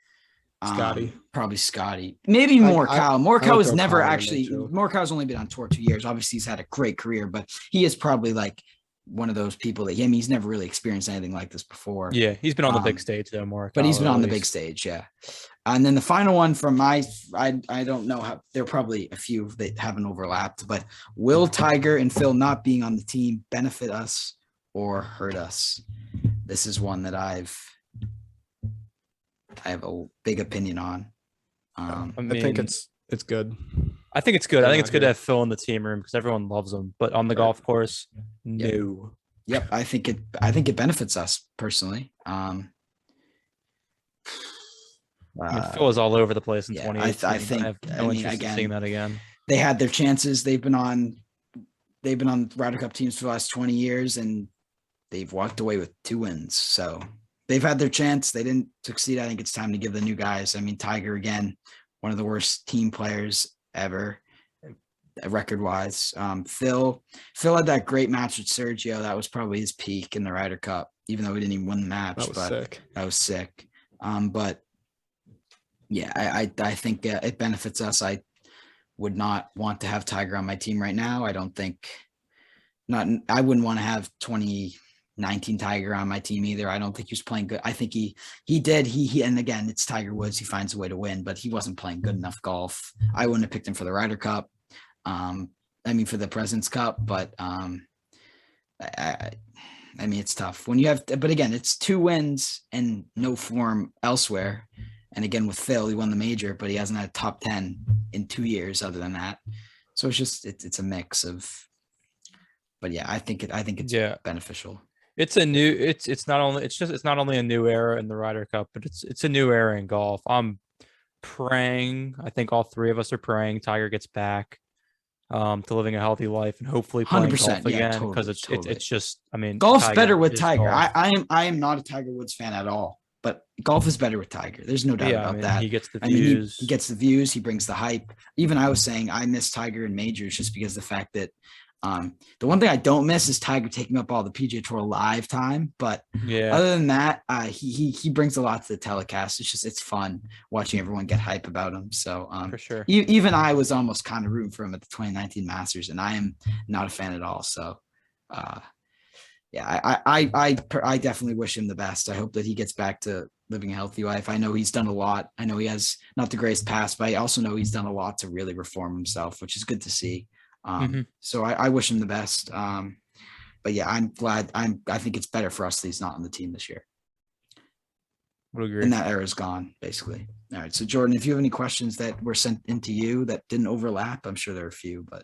Scotty. Probably Scotty. Maybe Morikawa. Morikawa was throw never Colin in there, actually. too. Morikawa's only been on tour 2 years. Obviously, he's had a great career, but he is probably like one of those people that he's never really experienced anything like this before. yeah, he's been on the big stage though, more. But he's been on the big stage, yeah. And then the final one from I don't know how, there are probably a few that haven't overlapped, but will Tiger and Phil not being on the team benefit us or hurt us? This is one that I have a big opinion on. I think it's good. I think it's good. I They're think it's not good to here. have Phil in the team room because everyone loves him. But on the golf course, no. Yep, I think it benefits us personally. I mean, Phil is all over the place in yeah, 2018. I think- I have I no mean, interest in again, seeing that again. They had their chances. They've been on Ryder Cup teams for the last 20 years, and they've walked away with 2 wins. So they've had their chance. They didn't succeed. I think it's time to give the new guys. I mean, Tiger, again, one of the worst team players ever, record-wise. Phil had that great match with Sergio. That was probably his peak in the Ryder Cup, even though he didn't even win the match. That was but sick. That was sick. But yeah, I think it benefits us. I would not want to have Tiger on my team right now. I don't think I wouldn't want to have 2019 Tiger on my team either. I don't think he was playing good. I think he did. And again, it's Tiger Woods. He finds a way to win, but he wasn't playing good enough golf. I wouldn't have picked him for the Ryder Cup. For the President's Cup, but I mean, it's tough when you have, but again, it's 2 wins and no form elsewhere. And again, with Phil, he won the major, but he hasn't had a top 10 in 2 years other than that. So it's just, it's a mix of, but yeah, I think it's beneficial. It's not only a new era in the Ryder Cup, but it's a new era in golf. I'm praying. I think all 3 of us are praying Tiger gets back to living a healthy life and hopefully playing 100%, golf again, totally, because it's just, I mean, Golf's Tiger better with is Tiger. golf. I am not a Tiger Woods fan at all, but golf is better with Tiger. There's no doubt about that. He gets the I mean, views. he gets the views. He brings the hype. Even I was saying I miss Tiger in majors just because the fact that the one thing I don't miss is Tiger taking up all the PGA Tour live time. But other than that, he brings a lot to the telecast. It's fun watching everyone get hype about him. So for sure. Even I was almost kind of rooting for him at the 2019 Masters, and I am not a fan at all. So I definitely wish him the best. I hope that he gets back to living a healthy life. I know he's done a lot. I know he has not the greatest past, but I also know he's done a lot to really reform himself, which is good to see. So I wish him the best. But yeah, I'm glad. I think it's better for us that he's not on the team this year. Would agree. And that era is gone, basically. All right. So Jordan, if you have any questions that were sent into you that didn't overlap, I'm sure there are a few, but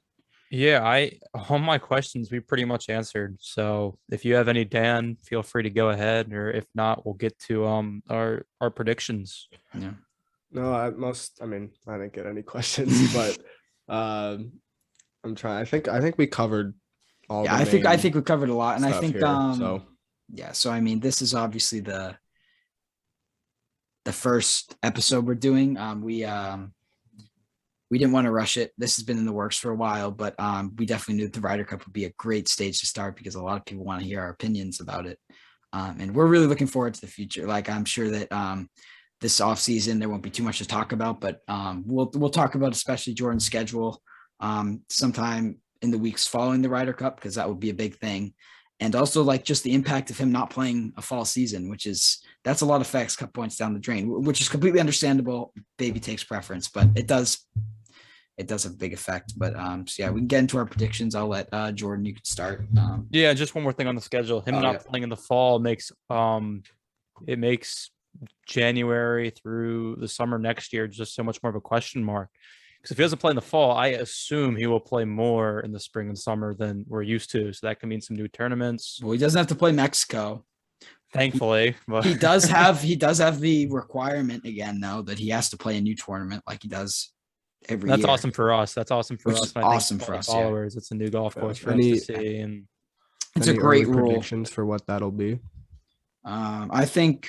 yeah, all my questions we pretty much answered. So if you have any, Dan, feel free to go ahead, or if not, we'll get to our predictions. yeah. No, I didn't get any questions, but I'm trying. I think we covered all. Yeah, the I main think we covered a lot, and I stuff think here, so yeah. So I mean, this is obviously the first episode we're doing. We didn't want to rush it. This has been in the works for a while, but we definitely knew the Ryder Cup would be a great stage to start because a lot of people want to hear our opinions about it. And we're really looking forward to the future. Like I'm sure that this off season there won't be too much to talk about, but we'll talk about especially Jordan's schedule sometime in the weeks following the Ryder Cup because that would be a big thing. And also like just the impact of him not playing a fall season, that's a lot of facts cut points down the drain, which is completely understandable. Baby takes preference, but it does have a big effect. But so yeah, we can get into our predictions. I'll let Jordan, you can start. Yeah, just one more thing on the schedule. Him not playing in the fall makes it makes January through the summer next year just so much more of a question mark. Because if he doesn't play in the fall, I assume he will play more in the spring and summer than we're used to. So that can mean some new tournaments. Well, he doesn't have to play Mexico. Thankfully, but he does have the requirement again, though, that he has to play a new tournament like he does every year. That's awesome for us. That's awesome for Which us. is awesome for us, followers. Yeah. It's a new golf course for us to see, and it's a great rule. Predictions for what that'll be. I think.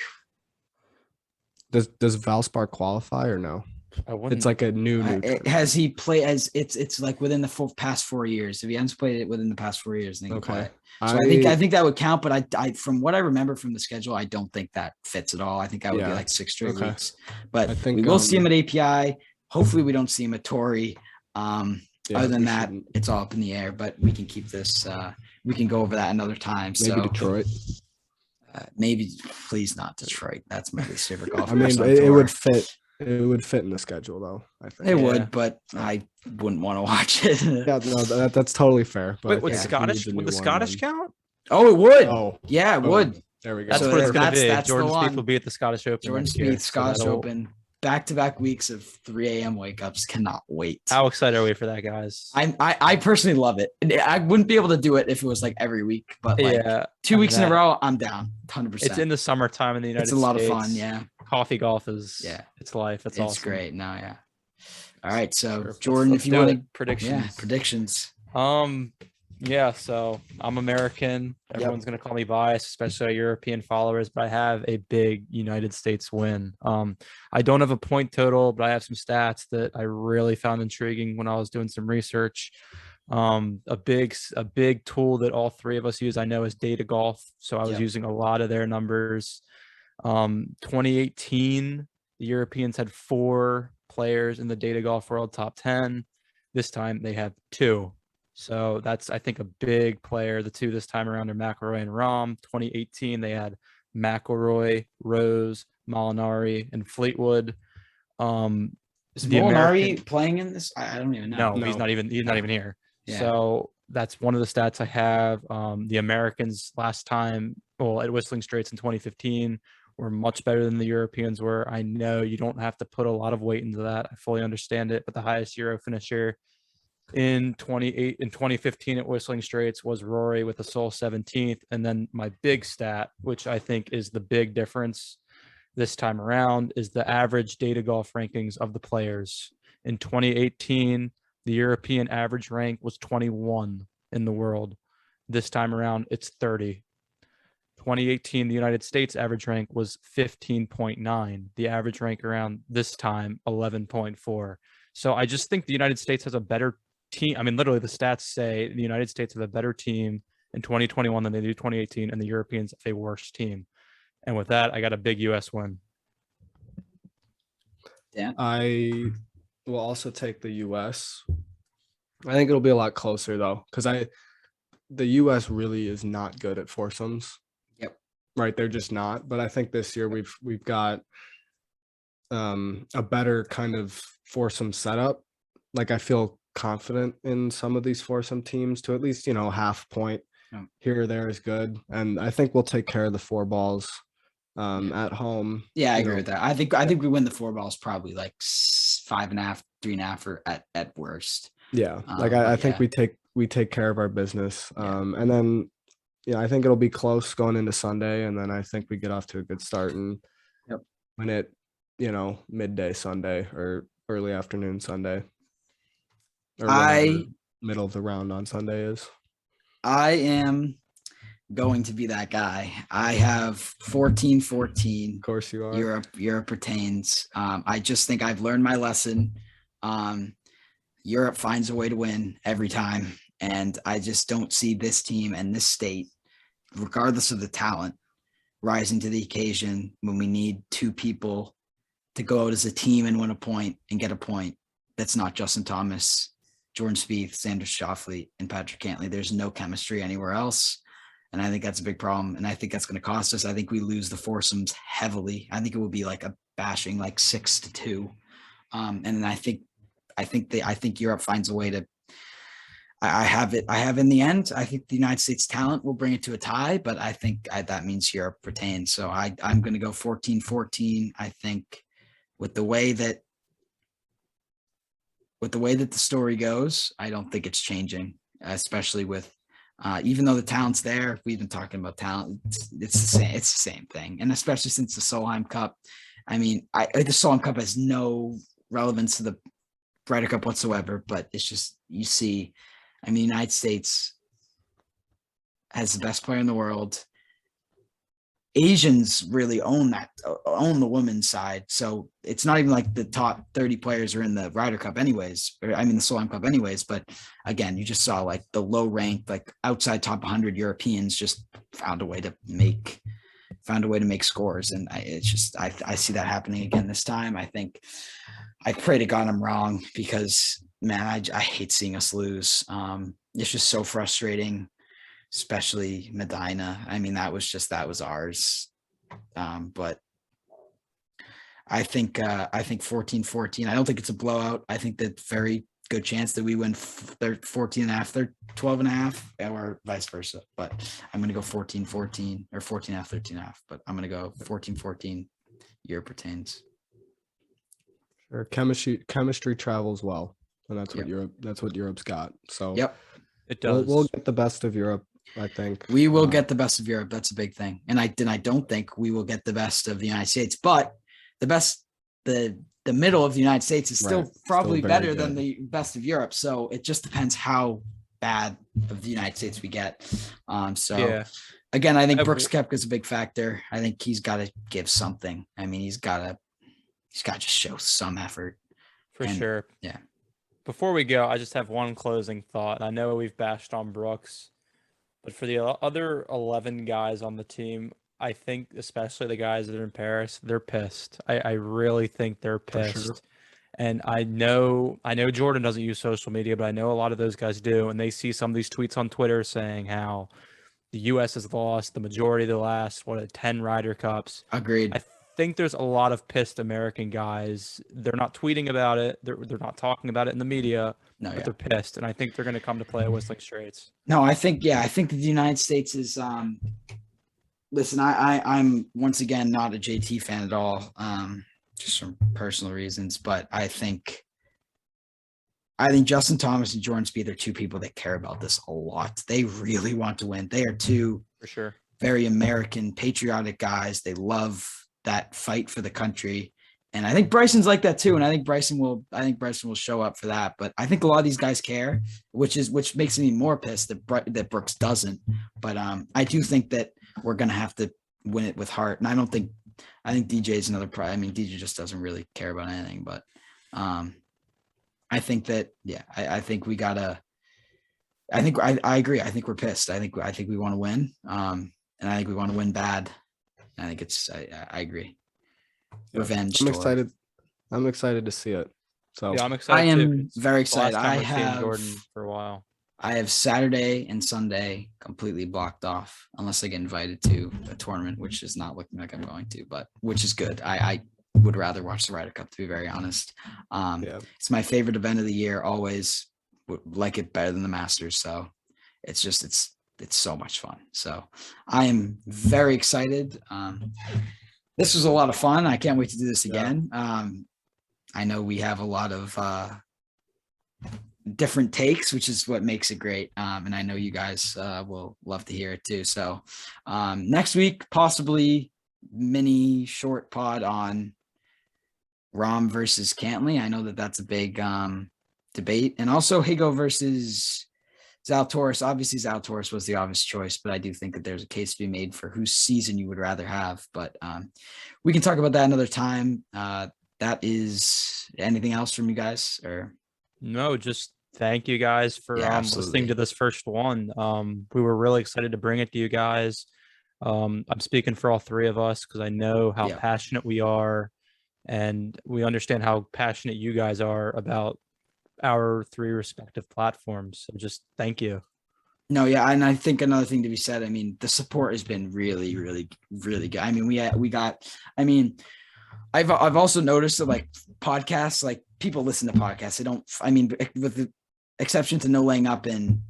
Does Valspar qualify or no? It's like a new. Has he played as it's like within the past 4 years? If he hasn't played it within the past 4 years, then he can play it. So I think that would count. But I from what I remember from the schedule, I don't think that fits at all. I think that would be like 6 straight weeks. But I think we will see him at API. Hopefully, we don't see him at Torrey. Other than that, it's all up in the air. But we can keep this. We can go over that another time. Maybe Detroit. Maybe, please not Detroit. That's my least favorite golf. I mean, it would fit. It would fit in the schedule, though. I think it would, but I wouldn't want to watch it. Yeah, no, that's totally fair. But would the Scottish count? Oh, it would. Oh, yeah, it would. There we go. That's what it's going to be. Jordan Spieth will be at the Scottish Open. Jordan Spieth, Scottish Open. Back-to-back weeks of 3 a.m. wake-ups. Cannot wait. How excited are we for that, guys? I personally love it. I wouldn't be able to do it if it was like every week, but like 2 weeks in a row, I'm down 100%. It's in the summertime in the United States. It's a lot of fun, yeah. Coffee golf is it's life. It's awesome. It's great. No, yeah. All right, so Jordan, if you want to predictions. Yeah, so I'm American. Everyone's going to call me biased, especially our European followers, but I have a big United States win. I don't have a point total, but I have some stats that I really found intriguing when I was doing some research. A big tool that all three of us use, I know, is Data Golf. So I was using a lot of their numbers. 2018, the Europeans had 4 players in the Data Golf World Top 10. This time they have 2. So that's, I think, a big player. The 2 this time around are McIlroy and Rahm. 2018, they had McIlroy, Rose, Molinari, and Fleetwood. Is Molinari playing in this? I don't even know. No, he's not even here. Yeah. So that's one of the stats I have. The Americans last time, at Whistling Straits in 2015, were much better than the Europeans were. I know you don't have to put a lot of weight into that. I fully understand it, but the highest Euro finisher in 2015 at Whistling Straits was Rory with a sole 17th. And then my big stat, which I think is the big difference this time around, is the average Data Golf rankings of the players. In 2018, the European average rank was 21 in the world. This time around, it's 30. 2018, the United States average rank was 15.9. The average rank around this time, 11.4. So I just think the United States has a better team. I mean, literally the stats say the United States have a better team in 2021 than they do 2018, and the Europeans have a worse team. And with that, I got a big US win. Yeah. I will also take the US. I think it'll be a lot closer though, because the US really is not good at foursomes. Yep. Right. They're just not. But I think this year we've got a better kind of foursome setup. Like I feel confident in some of these foursome teams to at least, half point here or there is good. And I think we'll take care of the 4 balls at home. Yeah, I agree with that. I think we win the 4 balls probably like 5.5, 3.5 or at worst. Yeah. I think we take care of our business. And then I think it'll be close going into Sunday. And then I think we get off to a good start and win it, midday Sunday or early afternoon Sunday. middle of the round on Sunday is. I am going to be that guy. I have 14-14. Of course you are. Europe retains. I just think I've learned my lesson. Europe finds a way to win every time. And I just don't see this team and this state, regardless of the talent, rising to the occasion when we need two people to go out as a team and win a point and get a point. That's not Justin Thomas, Jordan Spieth, Sanders Schauffele, and Patrick Cantlay. There's no chemistry anywhere else. And I think that's a big problem. And I think that's going to cost us. I think we lose the foursomes heavily. I think it will be like a bashing, like 6-2. And then I think Europe finds a way to, I have in the end. I think the United States talent will bring it to a tie, but I think that means Europe retains. So I'm going to go 14-14. I think with the way that the story goes, I don't think it's changing, especially with even though the talent's there. We've been talking about talent. It's the same thing, and especially since the Solheim Cup. I mean, the Solheim Cup has no relevance to the Ryder Cup whatsoever, but it's just you see. I mean, the United States has the best player in the world. Asians really own the women's side. So it's not even like the top 30 players are in the Ryder Cup anyways, the Solheim Cup anyways. But again, you just saw like the low ranked, like outside top 100 Europeans just found a way to make scores. And I see that happening again this time. I pray to God I'm wrong, because man, I hate seeing us lose. It's just so frustrating, especially Medina. I mean, that was ours. But I think 14-14. I don't think it's a blowout. I think that very good chance that we win 14.5, 12.5, or vice versa. But I'm going to go 14-14 or 14.5, 13.5. But I'm going to go 14-14. Europe retains. Sure. Chemistry travels well, and that's what Europe's got. So yep, it does. We'll get the best of Europe. I think we will get the best of Europe. That's a big thing. And I don't think we will get the best of the United States, but the middle of the United States is still probably better than the best of Europe. So it just depends how bad of the United States we get. Again, I think Brooks Koepka is a big factor. I think he's got to give something. I mean, he's got to just show some effort. For sure. Yeah. Before we go, I just have one closing thought. I know we've bashed on Brooks, but for the other 11 guys on the team, I think especially the guys that are in Paris, they're pissed. I really think they're pissed. Sure. And I know Jordan doesn't use social media, but I know a lot of those guys do. And they see some of these tweets on Twitter saying how the U.S. has lost the majority of the last 10 Ryder Cups. Agreed. I think there's a lot of pissed American guys. They're not tweeting about it. They're not talking about it in the media. But they're pissed, and I think they're going to come to play at Whistling Straits. No, I think that the United States is. Listen, I'm once again not a JT fan at all, just from personal reasons. But I think Justin Thomas and Jordan Spieth are two people that care about this a lot. They really want to win. They are two for sure very American, patriotic guys. They love that fight for the country. And I think Bryson's like that too. And I think Bryson will show up for that. But I think a lot of these guys care, which makes me more pissed that Brooks doesn't. But I do think that we're going to have to win it with heart. And I think DJ is another I mean, DJ just doesn't really care about anything. But I think that, I think we gotta, I agree. I think we're pissed. I think we want to win. And I think we want to win bad. And I think I agree. Revenge. I'm excited to see it. So yeah, I'm excited. I am very excited. I have Jordan for a while. I have Saturday and Sunday completely blocked off, unless I get invited to a tournament, which is not looking like I'm going to, but which is good. I would rather watch the Ryder Cup, to be very honest. It's my favorite event of the year. Always like it better than the Masters. So it's so much fun. So I am very excited. This was a lot of fun. I can't wait to do this again. I know we have a lot of different takes, which is what makes it great. And I know you guys will love to hear it too. So next week, possibly mini short pod on Rahm versus Cantlay. I know that's a big debate. And also Higo versus Zalatoris. Obviously, Zalatoris was the obvious choice, but I do think that there's a case to be made for whose season you would rather have. But we can talk about that another time. That is anything else from you guys? Or No, just thank you guys for listening to this first one. We were really excited to bring it to you guys. I'm speaking for all three of us because I know how passionate we are, and we understand how passionate you guys are about our three respective platforms. So just thank you. No, yeah, and I think another thing to be said, I mean, the support has been really, really, really good. I mean, we got, I mean, I've also noticed that like podcasts, like people listen to podcasts. They don't, I mean, with the exception to No Laying Up and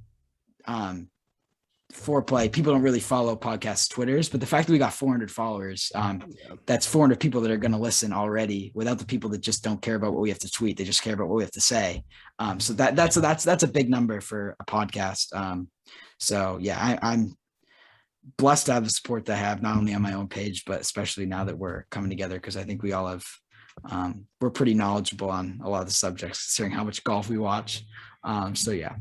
Foreplay, people don't really follow podcast Twitters, but the fact that we got 400 followers, that's 400 people that are going to listen already without the people that just don't care about what we have to tweet. They just care about what we have to say. So that's a big number for a podcast. So yeah, I'm blessed to have the support that I have, not only on my own page, but especially now that we're coming together, because I think we all have, we're pretty knowledgeable on a lot of the subjects, considering how much golf we watch. So yeah,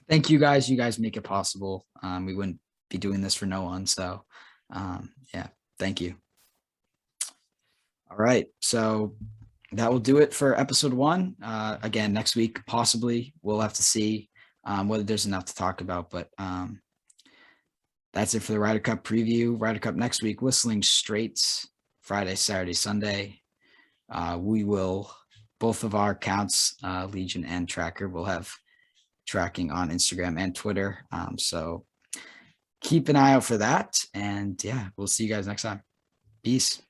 thank you guys. You guys make it possible. We wouldn't be doing this for no one. So yeah, thank you. All right. So that will do it for episode 1. Again, next week, possibly we'll have to see whether there's enough to talk about, but that's it for the Ryder Cup preview. Ryder Cup next week, Whistling Straits, Friday, Saturday, Sunday. We will, both of our accounts, Legion and Tracker, will have tracking on Instagram and Twitter. So keep an eye out for that. And yeah, we'll see you guys next time. Peace.